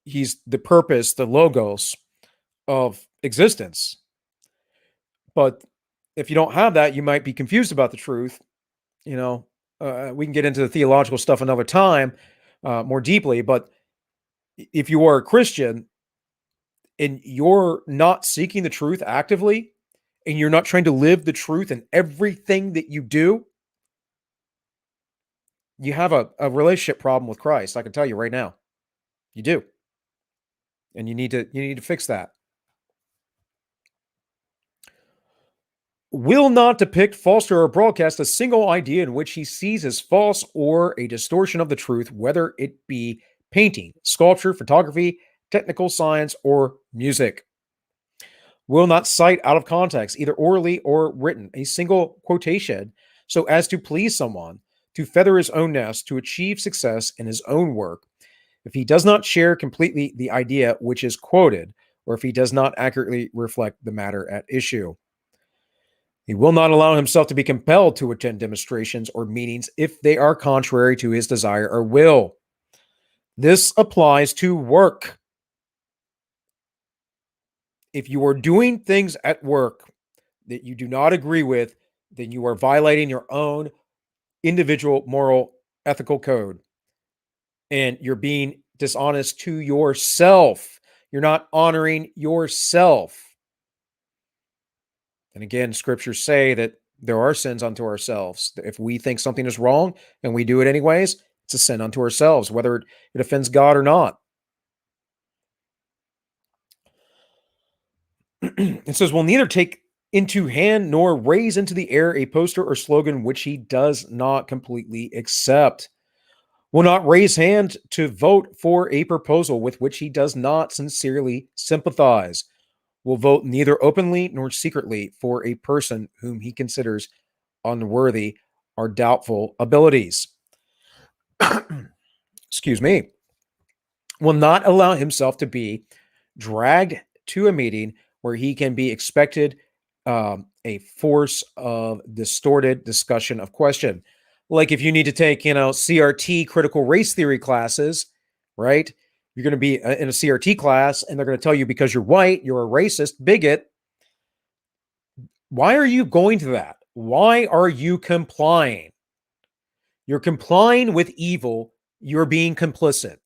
Speaker 2: he's the purpose, the logos of existence. But if you don't have that, you might be confused about the truth. We can get into the theological stuff another time more deeply. But if you are a Christian and you're not seeking the truth actively, and you're not trying to live the truth in everything that you do, you have a relationship problem with Christ. I can tell you right now, you do. And you need to fix that. Will not depict, foster, or broadcast a single idea in which he sees as false or a distortion of the truth, whether it be painting, sculpture, photography, technical science, or music. Will not cite out of context, either orally or written, a single quotation so as to please someone, to feather his own nest, to achieve success in his own work, if he does not share completely the idea which is quoted, or if he does not accurately reflect the matter at issue. He will not allow himself to be compelled to attend demonstrations or meetings if they are contrary to his desire or will. This applies to work. If you are doing things at work that you do not agree with, then you are violating your own individual moral ethical code. And you're being dishonest to yourself. You're not honoring yourself. And again, scriptures say that there are sins unto ourselves. If we think something is wrong and we do it anyways, it's a sin unto ourselves, whether it offends God or not. It says, will neither take into hand nor raise into the air a poster or slogan which he does not completely accept. Will not raise hand to vote for a proposal with which he does not sincerely sympathize. Will vote neither openly nor secretly for a person whom he considers unworthy or doubtful abilities. Excuse me. Will not allow himself to be dragged to a meeting where he can be expected a force of distorted discussion of question. Like if you need to take, CRT critical race theory classes, right? You're going to be in a CRT class and they're going to tell you because you're white, you're a racist bigot. Why are you going to that? Why are you complying? You're complying with evil. You're being complicit.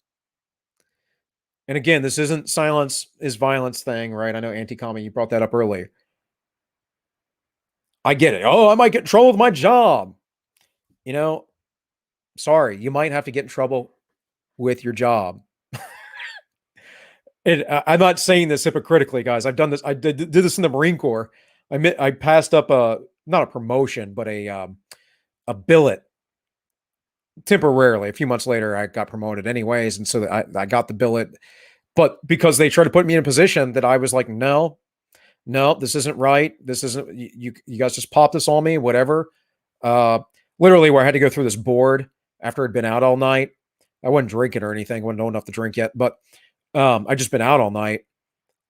Speaker 2: And again, this isn't silence is violence thing, right? I know Anti-Commie, you brought that up earlier. I get it. Oh, I might get in trouble with my job. Sorry, you might have to get in trouble with your job. And I'm not saying this hypocritically, guys. I've done this. I did this in the Marine Corps. I passed up not a promotion, but a billet temporarily. A few months later, I got promoted anyways. And so I got the billet, but because they tried to put me in a position that I was like, no, this isn't right. This isn't, you guys just pop this on me, whatever. Literally where I had to go through this board after I'd been out all night. I wasn't drinking or anything. I wasn't old enough to drink yet, but I just been out all night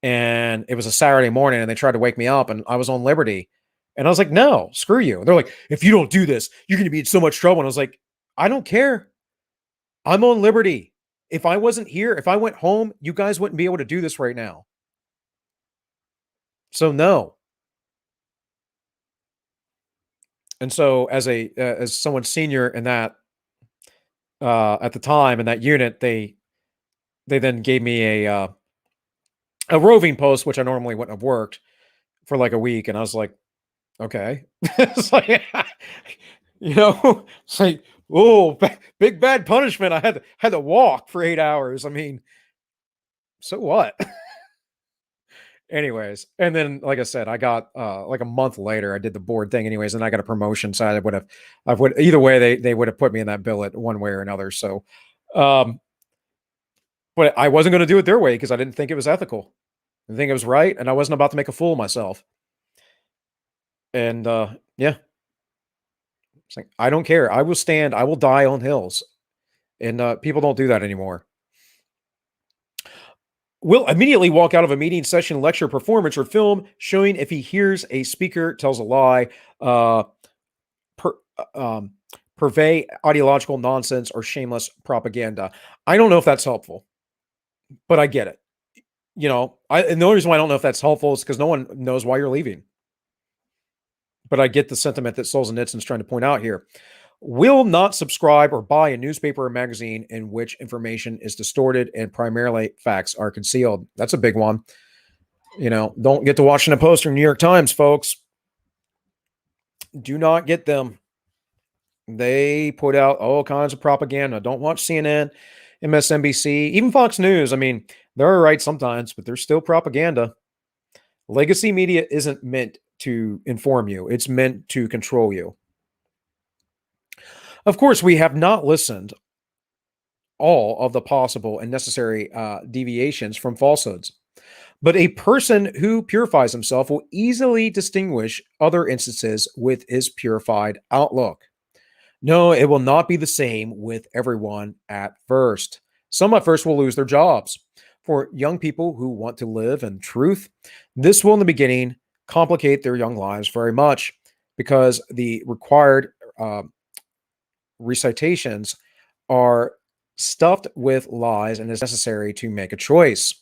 Speaker 2: and it was a Saturday morning and they tried to wake me up and I was on liberty. And I was like, no, screw you. And they're like, if you don't do this, you're going to be in so much trouble. And I was like, I don't care. I'm on liberty. If I wasn't here, if I went home, you guys wouldn't be able to do this right now. So no. And so as someone senior in that, at the time in that unit, they they then gave me a roving post, which I normally wouldn't have worked, for like a week, and I was like, okay. It's like, it's like, oh, big bad punishment. I had to walk for 8 hours. I mean, so what? Anyways, and then like I said, I got like a month later, I did the board thing anyways, and I got a promotion. So I would either way they would have put me in that billet one way or another. So but I wasn't going to do it their way because I didn't think it was ethical. I didn't think it was right, and I wasn't about to make a fool of myself. And yeah. It's like, I don't care. I will die on hills. And people don't do that anymore. Will immediately walk out of a meeting, session, lecture, performance, or film showing if he hears a speaker tells a lie, purvey ideological nonsense or shameless propaganda. I don't know if that's helpful, but I get it. And the only reason why I don't know if that's helpful is because no one knows why you're leaving. But I get the sentiment that Solzhenitsyn's trying to point out here. Will not subscribe or buy a newspaper or magazine in which information is distorted and primarily facts are concealed. That's a big one. Don't get the Washington Post or New York Times, folks. Do not get them. They put out all kinds of propaganda. Don't watch CNN, MSNBC, even Fox News. I mean, they're right sometimes, but they're still propaganda. Legacy media isn't meant to inform you. It's meant to control you. Of course, we have not listened all of the possible and necessary deviations from falsehoods. But a person who purifies himself will easily distinguish other instances with his purified outlook. No, it will not be the same with everyone at first. Some at first will lose their jobs. For young people who want to live in truth, this will in the beginning complicate their young lives very much because the required recitations are stuffed with lies and is necessary to make a choice.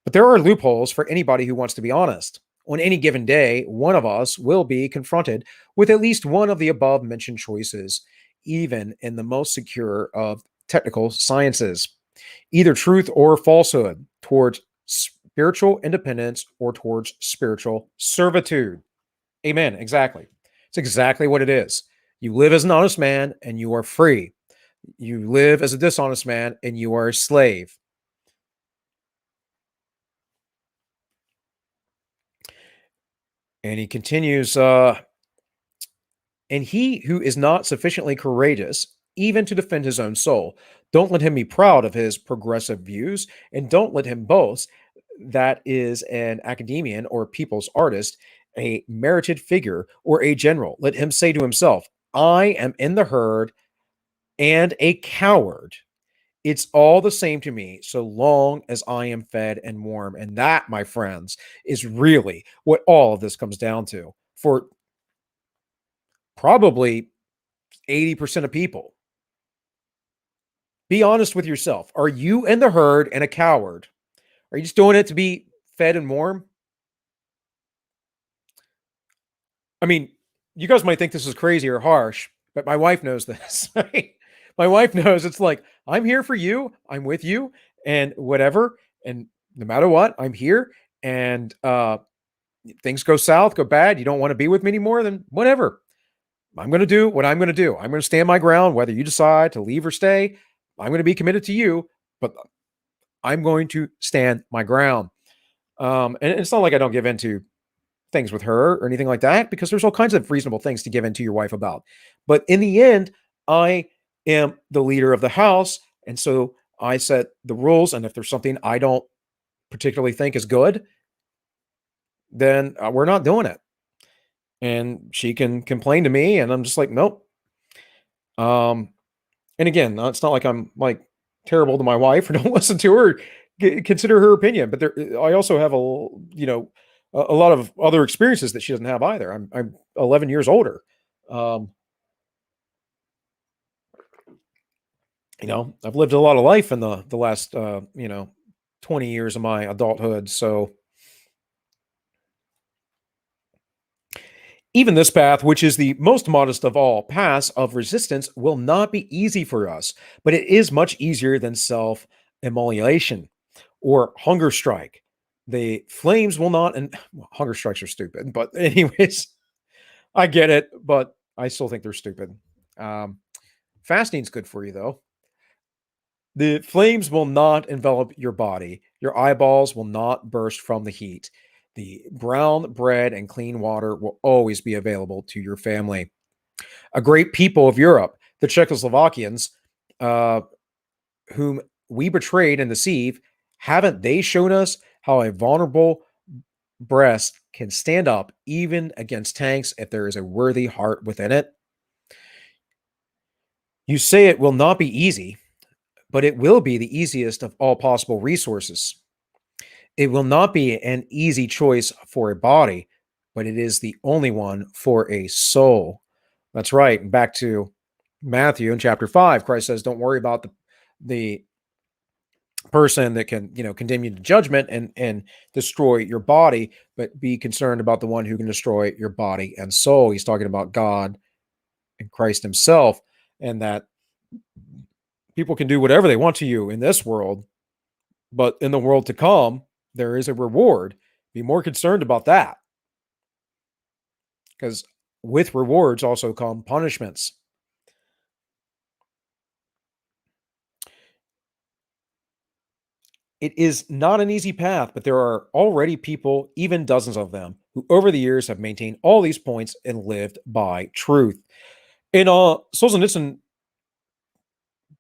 Speaker 2: But there are loopholes for anybody who wants to be honest. On any given day, one of us will be confronted with at least one of the above mentioned choices, even in the most secure of technical sciences, either truth or falsehood, towards spiritual independence or towards spiritual servitude. Amen. Exactly. It's exactly what it is. You live as an honest man and you are free. You live as a dishonest man and you are a slave. And he continues, and he who is not sufficiently courageous, even to defend his own soul, don't let him be proud of his progressive views, and don't let him boast that is an academician or people's artist, a merited figure, or a general. Let him say to himself, I am in the herd and a coward. It's all the same to me so long as I am fed and warm. And that, my friends, is really what all of this comes down to for probably 80% of people. Be honest with yourself. Are you in the herd and a coward? Are you just doing it to be fed and warm? I mean, you guys might think this is crazy or harsh, but my wife knows this. Right? My wife knows it's like, I'm here for you. I'm with you and whatever. And no matter what, I'm here. And things go south, go bad. You don't want to be with me anymore, then whatever. I'm going to do what I'm going to do. I'm going to stand my ground, whether you decide to leave or stay. I'm going to be committed to you, but I'm going to stand my ground. And it's not like I don't give in to things with her or anything like that, because there's all kinds of reasonable things to give in to your wife about. But in the end, I am the leader of the house. And so I set the rules. And if there's something I don't particularly think is good, then we're not doing it. And she can complain to me. And I'm just like, nope. And again, it's not like I'm like terrible to my wife or don't listen to her, consider her opinion. But I also have a lot of other experiences that she doesn't have either. I'm 11 years older. I've lived a lot of life in the last 20 years of my adulthood. So even this path, which is the most modest of all paths of resistance, will not be easy for us, but it is much easier than self immolation or hunger strike. The flames will not, and well, hunger strikes are stupid, but anyways, I get it, but I still think they're stupid. Fasting's good for you though. The flames will not envelop your body. Your eyeballs will not burst from the heat. The brown bread and clean water will always be available to your family. A great people of Europe, the Czechoslovakians, whom we betrayed and deceived, haven't they shown us how a vulnerable breast can stand up even against tanks if there is a worthy heart within it? You say it will not be easy, but it will be the easiest of all possible resources. It will not be an easy choice for a body, but it is the only one for a soul. That's right. And back to Matthew in chapter 5, Christ says, don't worry about the person that can, condemn you to judgment and destroy your body, but be concerned about the one who can destroy your body and soul. He's talking about God and Christ himself, and that people can do whatever they want to you in this world, but in the world to come, there is a reward. Be more concerned about that, because with rewards also come punishments. It is not an easy path, but there are already people, even dozens of them, who over the years have maintained all these points and lived by truth. And Solzhenitsyn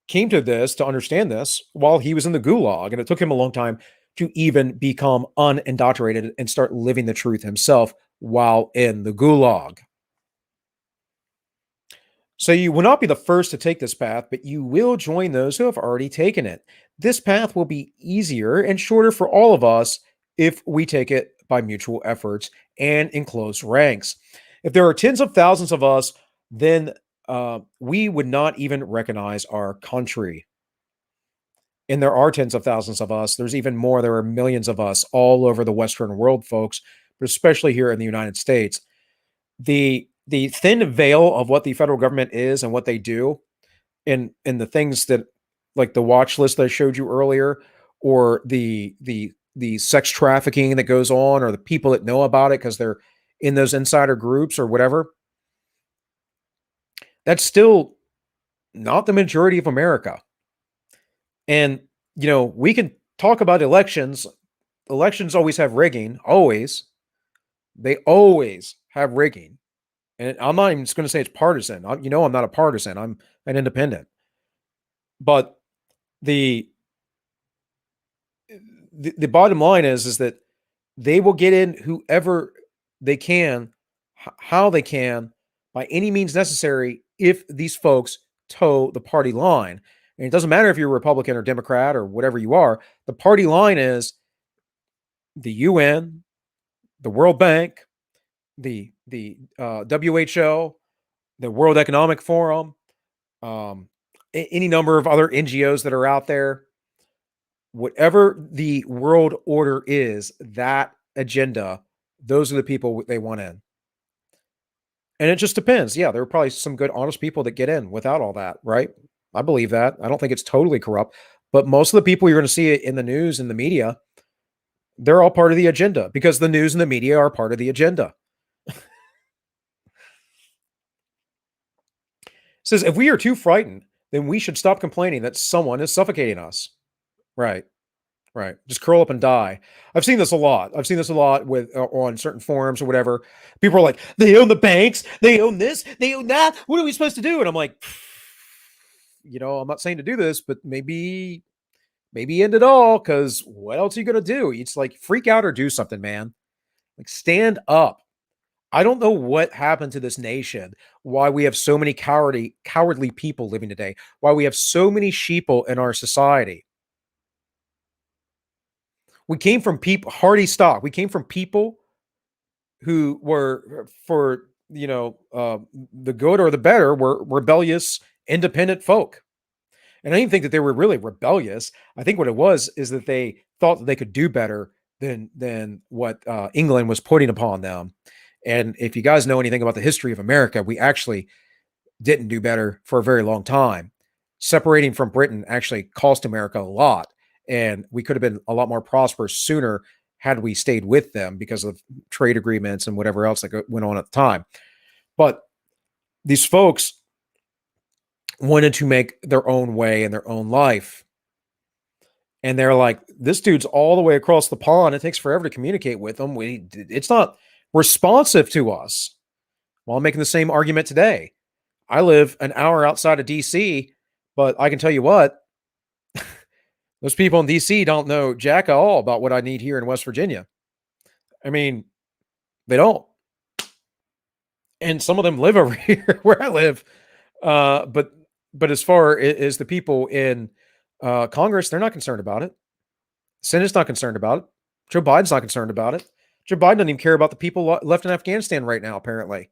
Speaker 2: came to this, to understand this, while he was in the Gulag, and it took him a long time to even become unindoctrinated and start living the truth himself while in the Gulag. So you will not be the first to take this path, but you will join those who have already taken it. This path will be easier and shorter for all of us if we take it by mutual efforts and in close ranks. If there are tens of thousands of us, then we would not even recognize our country. And there are tens of thousands of us. There's even more. There are millions of us all over the Western world, folks, but especially here in the United States. The thin veil of what the federal government is and what they do, and the things that, like the watch list that I showed you earlier, or the sex trafficking that goes on, or the people that know about it because they're in those insider groups or whatever, that's still not the majority of America. And, we can talk about elections. Elections always have rigging, always. They always have rigging. And I'm not even just going to say it's partisan. I'm not a partisan. I'm an independent. But the bottom line is that they will get in whoever they can, how they can, by any means necessary, if these folks toe the party line. And it doesn't matter if you're a Republican or Democrat or whatever you are. The party line is the UN, the World Bank, the WHO, the World Economic Forum, any number of other NGOs that are out there. Whatever the world order is, that agenda, those are the people they want in. And it just depends. Yeah, there are probably some good, honest people that get in without all that, right? I believe that. I don't think it's totally corrupt. But most of the people you're going to see in the news and the media, they're all part of the agenda, because the news and the media are part of the agenda. It says, if we are too frightened, then we should stop complaining that someone is suffocating us. Right. Just curl up and die. I've seen this a lot. With on certain forums or whatever. People are like, they own the banks, they own this, they own that. What are we supposed to do? And I'm like, I'm not saying to do this, but maybe end it all, because what else are you going to do? It's like, freak out or do something, man. Like, stand up. I don't know what happened to this nation, why we have so many cowardly people living today, why we have so many sheeple in our society. We came from hardy stock. We came from people who were, for the good or the better, were rebellious, independent folk. And I didn't think that they were really rebellious. I think what it was is that they thought that they could do better than what England was putting upon them. And if you guys know anything about the history of America, we actually didn't do better for a very long time. Separating from Britain actually cost America a lot. and we could have been a lot more prosperous sooner had we stayed with them because of trade agreements and whatever else that went on at the time. But these folks wanted to make their own way in their own life. And they're like, this dude's all the way across the pond. It takes forever to communicate with him. It's not responsive to us. Well, I'm making the same argument today. I live an hour outside of DC, but I can tell you what, those people in DC don't know jack all about what I need here in West Virginia. I mean, they don't. And some of them live over here where I live. But as far as the people in Congress, they're not concerned about it. Senate's not concerned about it. Joe Biden's not concerned about it. Joe Biden doesn't even care about the people left in Afghanistan right now, apparently.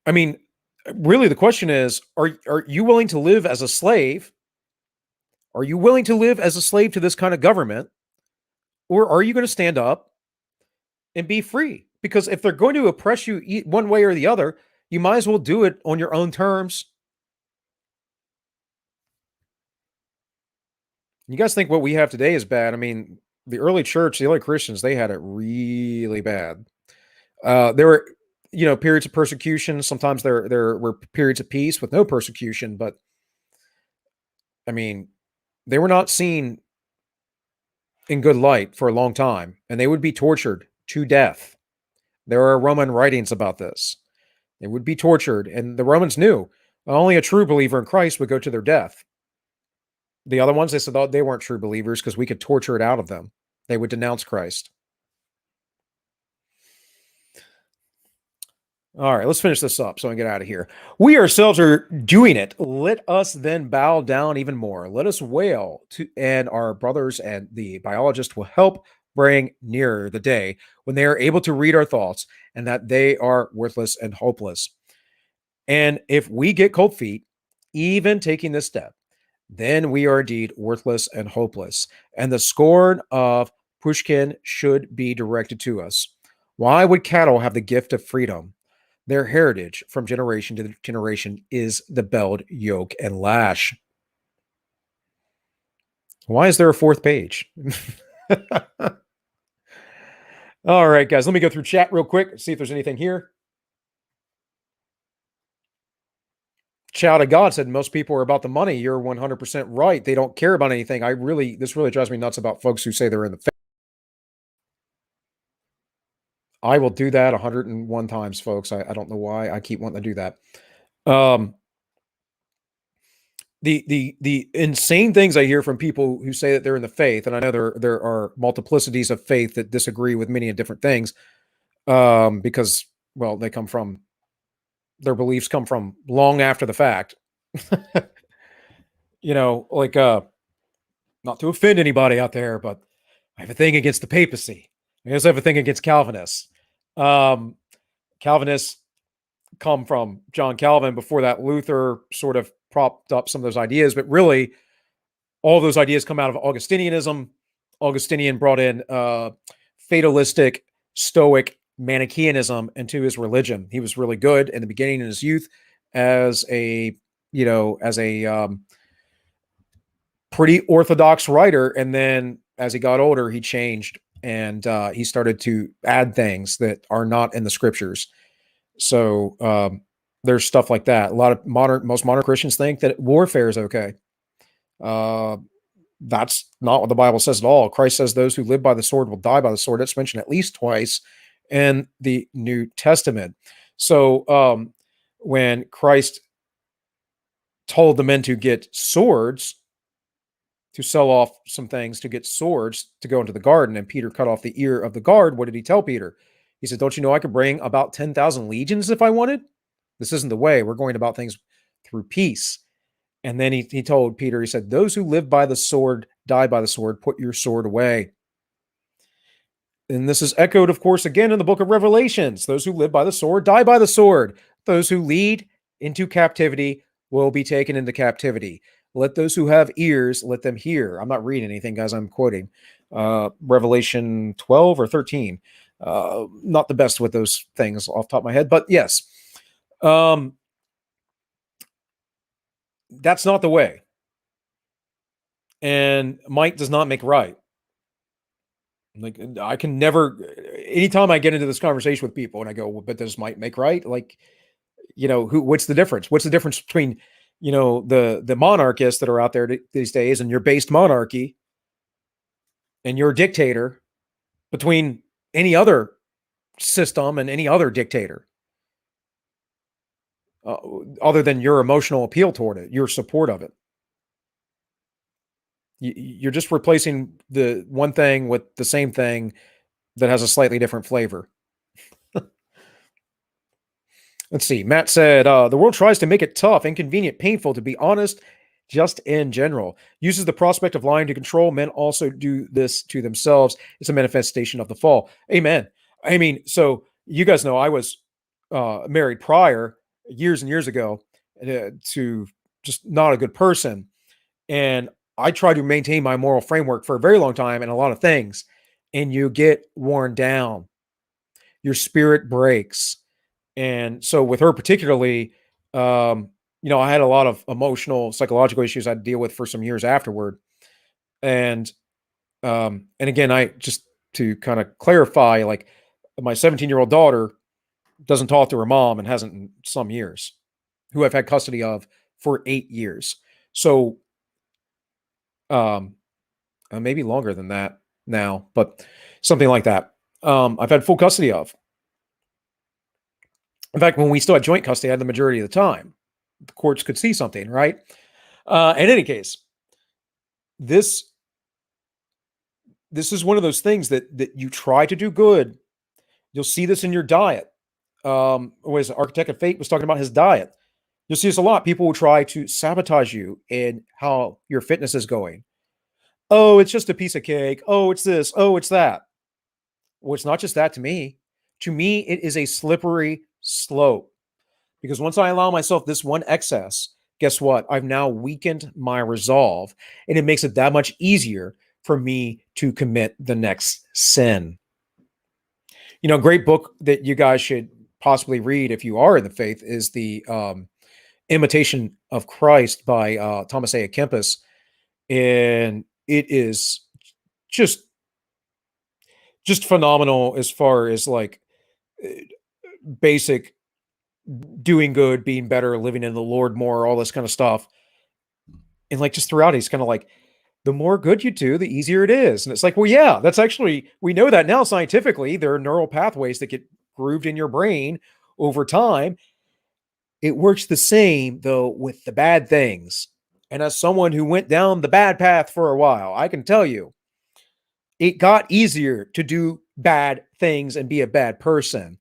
Speaker 2: I mean, really the question is, are you willing to live as a slave? Are you willing to live as a slave to this kind of government? Or are you going to stand up and be free? Because if they're going to oppress you one way or the other, you might as well do it on your own terms. You guys think what we have today is bad? I mean, the early church, the early Christians, they had it really bad. There were, periods of persecution. Sometimes there were periods of peace with no persecution, but I mean, they were not seen in good light for a long time, and they would be tortured to death. There are Roman writings about this. They would be tortured, and the Romans knew only a true believer in Christ would go to their death. The other ones, they said they weren't true believers because we could torture it out of them. They would denounce Christ. All right, let's finish this up so I can get out of here. We ourselves are doing it. Let us then bow down even more. Let us wail, and our brothers and the biologist will help bring nearer the day when they are able to read our thoughts and that they are worthless and hopeless. And if we get cold feet, even taking this step, then we are indeed worthless and hopeless. And the scorn of Pushkin should be directed to us. Why would cattle have the gift of freedom? Their heritage from generation to generation is the belled yoke and lash. Why is there a fourth page? All right, guys, let me go through chat real quick, see if there's anything here. Child of God said most people are about the money. You're 100% right. They don't care about anything. This really drives me nuts about folks who say they're in the faith. I will do that 101 times, folks. I don't know why I keep wanting to do that. The insane things I hear from people who say that they're in the faith, and I know there are multiplicities of faith that disagree with many different things, because, well, their beliefs come from long after the fact. Not to offend anybody out there, but I have a thing against the papacy. I also have a thing against Calvinists. Calvinists come from John Calvin. Before that, Luther sort of propped up some of those ideas, but really all those ideas come out of Augustinianism. Augustinian brought in fatalistic, stoic Manichaeanism into his religion. He was really good in the beginning in his youth as a pretty orthodox writer. And then as he got older, he changed and he started to add things that are not in the scriptures. So there's stuff like that. A lot of most modern Christians think that warfare is okay. That's not what the Bible says at all. Christ says those who live by the sword will die by the sword. That's mentioned at least twice in the New Testament. So when Christ told the men to get swords, to sell off some things, to get swords, to go into the garden, and Peter cut off the ear of the guard, what did he tell Peter? He said, don't you know I could bring about 10,000 legions if I wanted? This isn't the way. We're going about things through peace. And then he told Peter, he said, those who live by the sword die by the sword. Put your sword away. And this is echoed, of course, again in the book of Revelations. Those who live by the sword die by the sword. Those who lead into captivity will be taken into captivity. Let those who have ears, let them hear. I'm not reading anything, guys. I'm quoting Revelation 12 or 13. Not the best with those things off the top of my head, but yes. that's not the way. And might does not make right. Like, I can never, anytime I get into this conversation with people and I go, well, but this might make right. Like, what's the difference? What's the difference between, the monarchists that are out there these days and your based monarchy and your dictator, between any other system and any other dictator, other than your emotional appeal toward it, your support of it. You're just replacing the one thing with the same thing that has a slightly different flavor. Let's see. Matt said, the world tries to make it tough, inconvenient, painful to be honest, just in general. Uses the prospect of lying to control. Men also do this to themselves. It's a manifestation of the fall. Amen. I mean, so you guys know I was married prior, years and years ago, to just not a good person. And I tried to maintain my moral framework for a very long time and a lot of things. And you get worn down. Your spirit breaks. And so with her particularly, I had a lot of emotional, psychological issues I had to deal with for some years afterward. And again, I just to kind of clarify, like, my 17-year-old daughter doesn't talk to her mom and hasn't in some years, who I've had custody of for 8 years. So, maybe longer than that now, but something like that. I've had full custody of. In fact, when we still had joint custody, I had the majority of the time. The courts could see something, right? In any case, this is one of those things that you try to do good. You'll see this in your diet. Was Architect of Fate was talking about his diet. You'll see this a lot. People will try to sabotage you in how your fitness is going. Oh, it's just a piece of cake. Oh, it's this. Oh, it's that. Well, it's not just that to me. To me, it is a slippery slope. Because once I allow myself this one excess, guess what? I've now weakened my resolve, and it makes it that much easier for me to commit the next sin. A great book that you guys should possibly read if you are in the faith is the Imitation of Christ by Thomas A. Kempis. And it is just phenomenal as far as like basic doing good, being better, living in the Lord more, all this kind of stuff. And like just throughout, he's kind of like, the more good you do, the easier it is. And it's like, well, yeah, that's actually, we know that now scientifically. There are neural pathways that get grooved in your brain over time. It works the same, though, with the bad things. And as someone who went down the bad path for a while, I can tell you, it got easier to do bad things and be a bad person.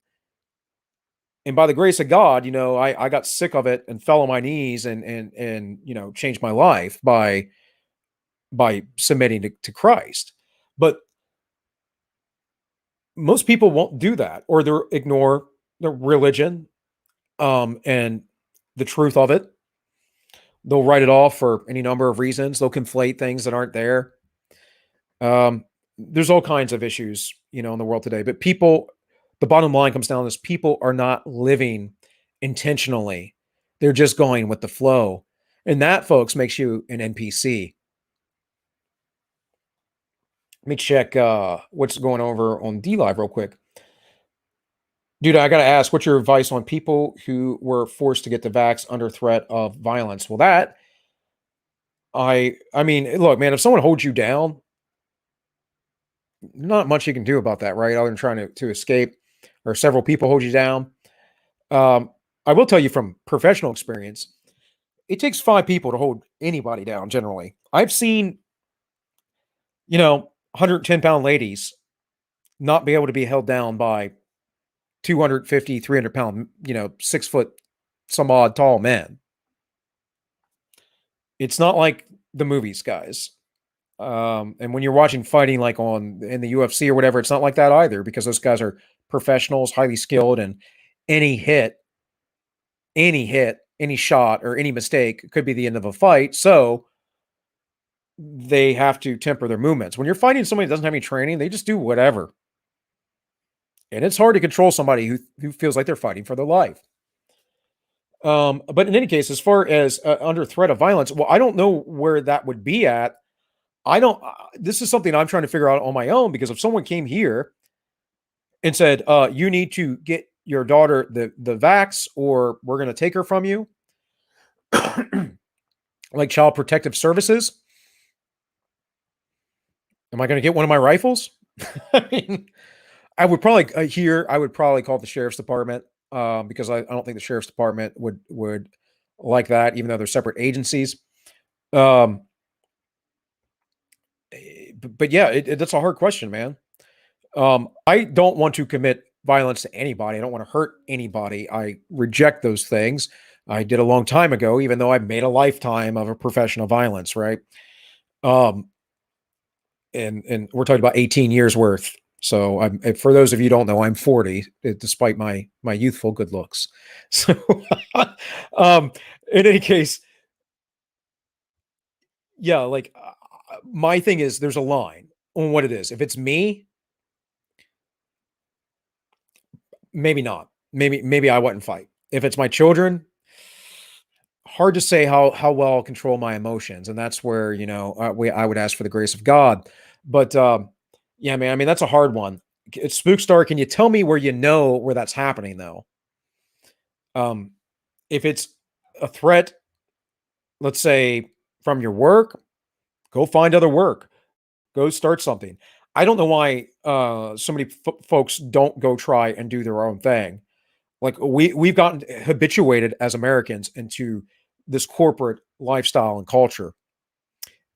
Speaker 2: And by the grace of God, I got sick of it and fell on my knees and changed my life by submitting to Christ. But most people won't do that, or they'll ignore the religion and the truth of it. They'll write it off for any number of reasons. They'll conflate things that aren't there. There's all kinds of issues, in the world today. But people, the bottom line comes down to this: people are not living intentionally. They're just going with the flow. And that, folks, makes you an NPC. Let me check what's going over on DLive real quick. Dude, I got to ask, what's your advice on people who were forced to get the vax under threat of violence? Well, that, I mean, look, man, if someone holds you down, not much you can do about that, right? Other than trying to escape, or several people hold you down. I will tell you from professional experience, it takes 5 people to hold anybody down generally. I've seen, 110-pound ladies not be able to be held down by 250, 300-pound, 6 foot some odd tall men. It's not like the movies, guys. And when you're watching fighting like in the UFC or whatever, it's not like that either, because those guys are professionals, highly skilled, and any hit, any shot, or any mistake could be the end of a fight. So they have to temper their movements. When you're fighting somebody that doesn't have any training, they just do whatever. And it's hard to control somebody who feels like they're fighting for their life. But in any case, as far as under threat of violence, well, I don't know where that would be at. I don't. This is something I'm trying to figure out on my own, because if someone came here and said, "You need to get your daughter the vax, or we're going to take her from you," like Child Protective Services, am I going to get one of my rifles? I mean, I would probably I would probably call the sheriff's department, because I don't think the sheriff's department would like that, even though they're separate agencies. But yeah, that's a hard question, man. I don't want to commit violence to anybody. I don't want to hurt anybody. I reject those things. I did a long time ago, even though I made a lifetime of a professional violence, right? And we're talking about 18 years worth. So for those of you who don't know, I'm 40, despite my youthful good looks. So, in any case, yeah, like my thing is there's a line on what it is. If it's me, maybe not. Maybe I wouldn't fight. If it's my children, hard to say how well I'll control my emotions, and that's where I would ask for the grace of God. But yeah, man, I mean that's a hard one. It's Spookstar. Can you tell me where that's happening though? If it's a threat, let's say from your work, go find other work. Go start something. I don't know why so many folks don't go try and do their own thing. Like we've gotten habituated as Americans into this corporate lifestyle and culture,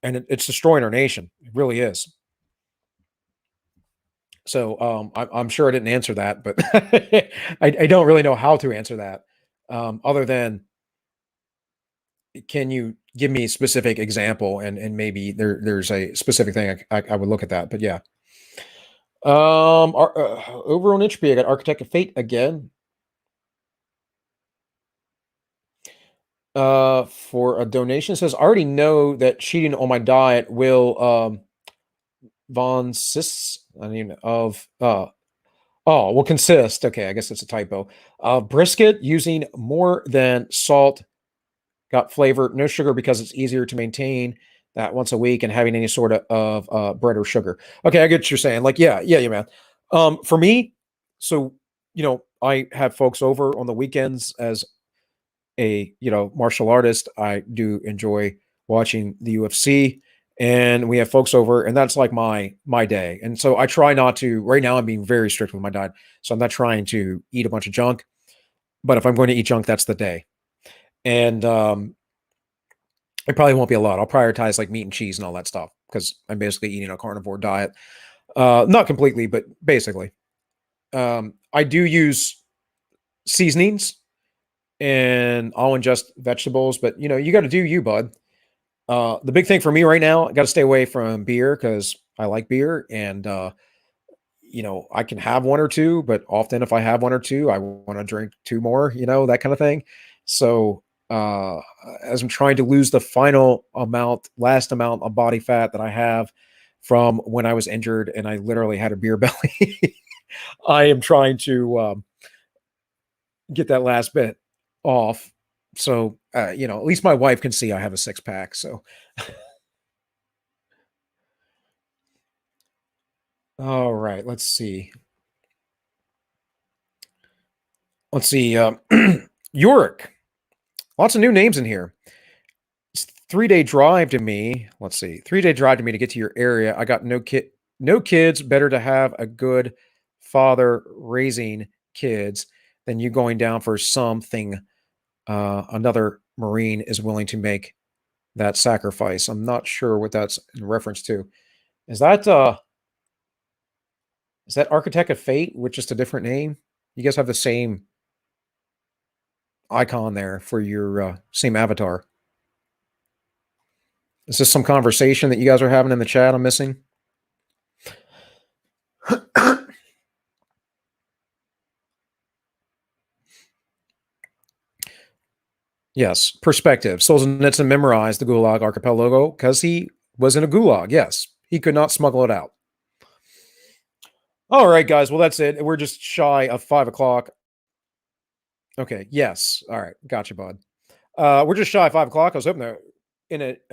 Speaker 2: and it's destroying our nation. It really is. So I'm sure I didn't answer that, but I don't really know how to answer that, other than, can you give me a specific example, and maybe there's a specific thing I would look at that. But yeah, over on HP, I got Architect of Fate again. For a donation, it says, I already know that cheating on my diet will von cis I mean of will consist, okay, I guess it's a typo, brisket using more than salt, got flavor, no sugar, because it's easier to maintain that once a week, and having any sort of bread or sugar. Okay, I get what you're saying. Like, yeah, man. For me, so I have folks over on the weekends. As a martial artist, I do enjoy watching the UFC, and we have folks over, and that's like my day. And so I try not to. Right now, I'm being very strict with my diet, so I'm not trying to eat a bunch of junk. But if I'm going to eat junk, that's the day. And it probably won't be a lot. I'll prioritize like meat and cheese and all that stuff, because I'm basically eating a carnivore diet. Not completely, but basically. I do use seasonings, and I'll ingest vegetables, but you got to do you, bud. The big thing for me right now, I got to stay away from beer, because I like beer, and I can have one or two, but often if I have one or two, I want to drink two more, that kind of thing. So as I'm trying to lose the last amount of body fat that I have from when I was injured and I literally had a beer belly, I am trying to get that last bit off. So, at least my wife can see I have a 6-pack. So, all right, let's see. Yorick. Lots of new names in here. It's 3-day drive to me. Let's see. 3-day drive to me to get to your area. I got no kids. Better to have a good father raising kids than you going down for something. Another Marine is willing to make that sacrifice. I'm not sure what that's in reference to. Is that Architect of Fate with just a different name? You guys have the same icon there for your same avatar. Is this some conversation that you guys are having in the chat I'm missing? Yes, perspective. Solzhenitsyn memorized the Gulag Archipelago because he was in a gulag. Yes, he could not smuggle it out. All right, guys. Well, that's it. We're just shy of 5 o'clock. Okay. Yes. All right. Gotcha, bud. We're just shy of 5 o'clock. I was hoping to in it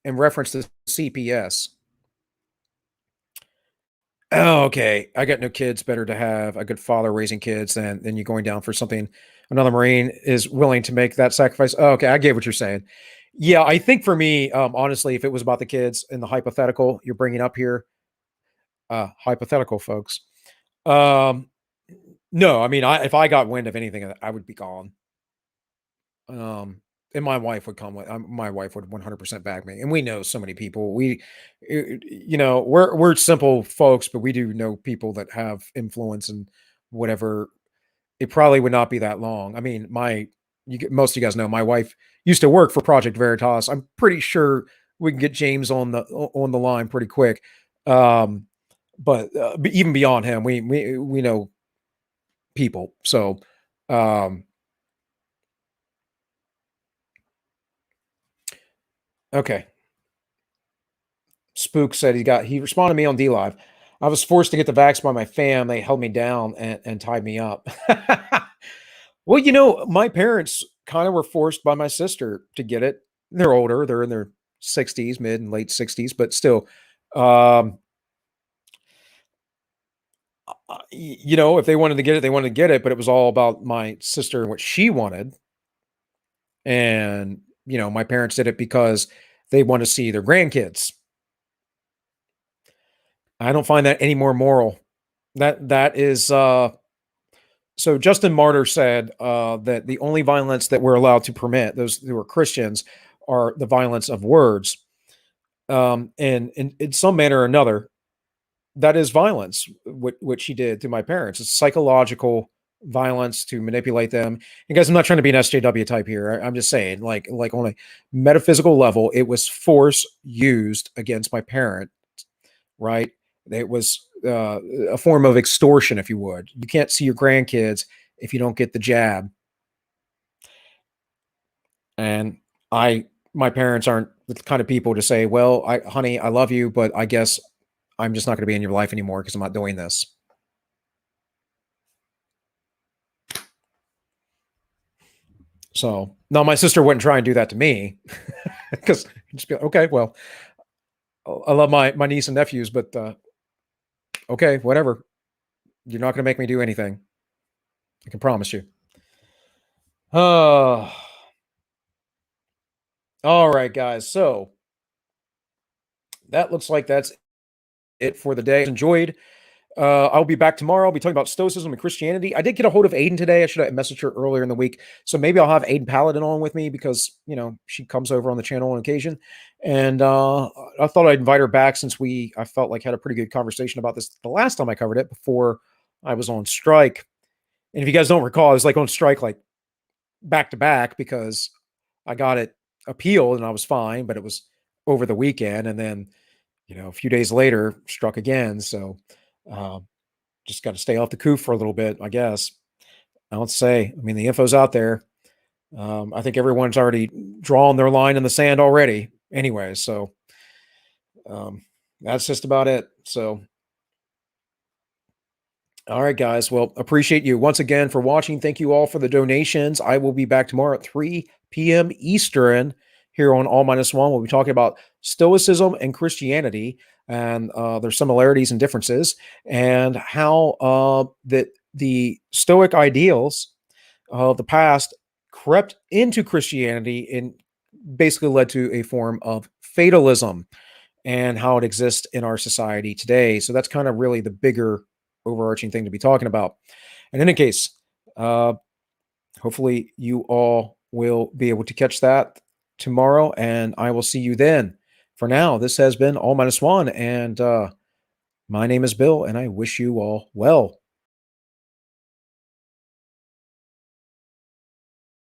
Speaker 2: in reference to CPS. Oh, okay. I got no kids. Better to have a good father raising kids than you going down for something. Another Marine is willing to make that sacrifice. Oh, okay. I get what you're saying. Yeah. I think for me, honestly, if it was about the kids and the hypothetical you're bringing up here, hypothetical folks, no, I mean, if I got wind of anything, I would be gone. And my wife would come with, my wife would 100% back me. And we know so many people. We're simple folks, but we do know people that have influence and whatever. It probably would not be that long. I mean, most of you guys know my wife used to work for Project Veritas. I'm pretty sure we can get James on the line pretty quick. But even beyond him, we know people. So, okay. Spook said he responded to me on D Live. I was forced to get the vax by my fam. They held me down and tied me up. Well, my parents kind of were forced by my sister to get it. They're older. They're in their 60s, mid and late 60s, but still, if they wanted to get it, they wanted to get it, but it was all about my sister and what she wanted. And, my parents did it because they want to see their grandkids. I don't find that any more moral. That is, so Justin Martyr said that the only violence that we're allowed to permit, those who are Christians, are the violence of words. And in some manner or another, that is violence, what she did to my parents. It's psychological violence to manipulate them. And guys, I'm not trying to be an SJW type here. I'm just saying, like on a metaphysical level, it was force used against my parent, right? It was a form of extortion, if you would. You can't see your grandkids if you don't get the jab. And my parents aren't the kind of people to say, well, honey, I love you, but I guess I'm just not going to be in your life anymore because I'm not doing this. So, no, my sister wouldn't try and do that to me because just be like, okay, well, I love my niece and nephews, but okay, whatever. You're not going to make me do anything. I can promise you. All right, guys. So that looks like that's it for the day. Enjoyed. I'll be back tomorrow. I'll be talking about Stoicism and Christianity. I did get a hold of Aiden today. I should have messaged her earlier in the week. So maybe I'll have Aiden Paladin on with me because, she comes over on the channel on occasion. And I thought I'd invite her back since I felt like had a pretty good conversation about this the last time I covered it before I was on strike. And if you guys don't recall, I was on strike back to back because I got it appealed and I was fine, but it was over the weekend. And then, a few days later struck again. So just got to stay off the coup for a little bit, I guess. I don't say. I mean, the info's out there. I think everyone's already drawn their line in the sand already anyway. So that's just about it. So, all right, guys. Well, appreciate you once again for watching. Thank you all for the donations. I will be back tomorrow at 3 p.m. Eastern here on All Minus One. We'll be talking about Stoicism and Christianity and their similarities and differences, and how that the Stoic ideals of the past crept into Christianity and basically led to a form of fatalism and how it exists in our society today. So that's kind of really the bigger overarching thing to be talking about. And in any case, hopefully you all will be able to catch that tomorrow, and I will see you then. For now, this has been All Minus One, and my name is Bill, and I wish you all well.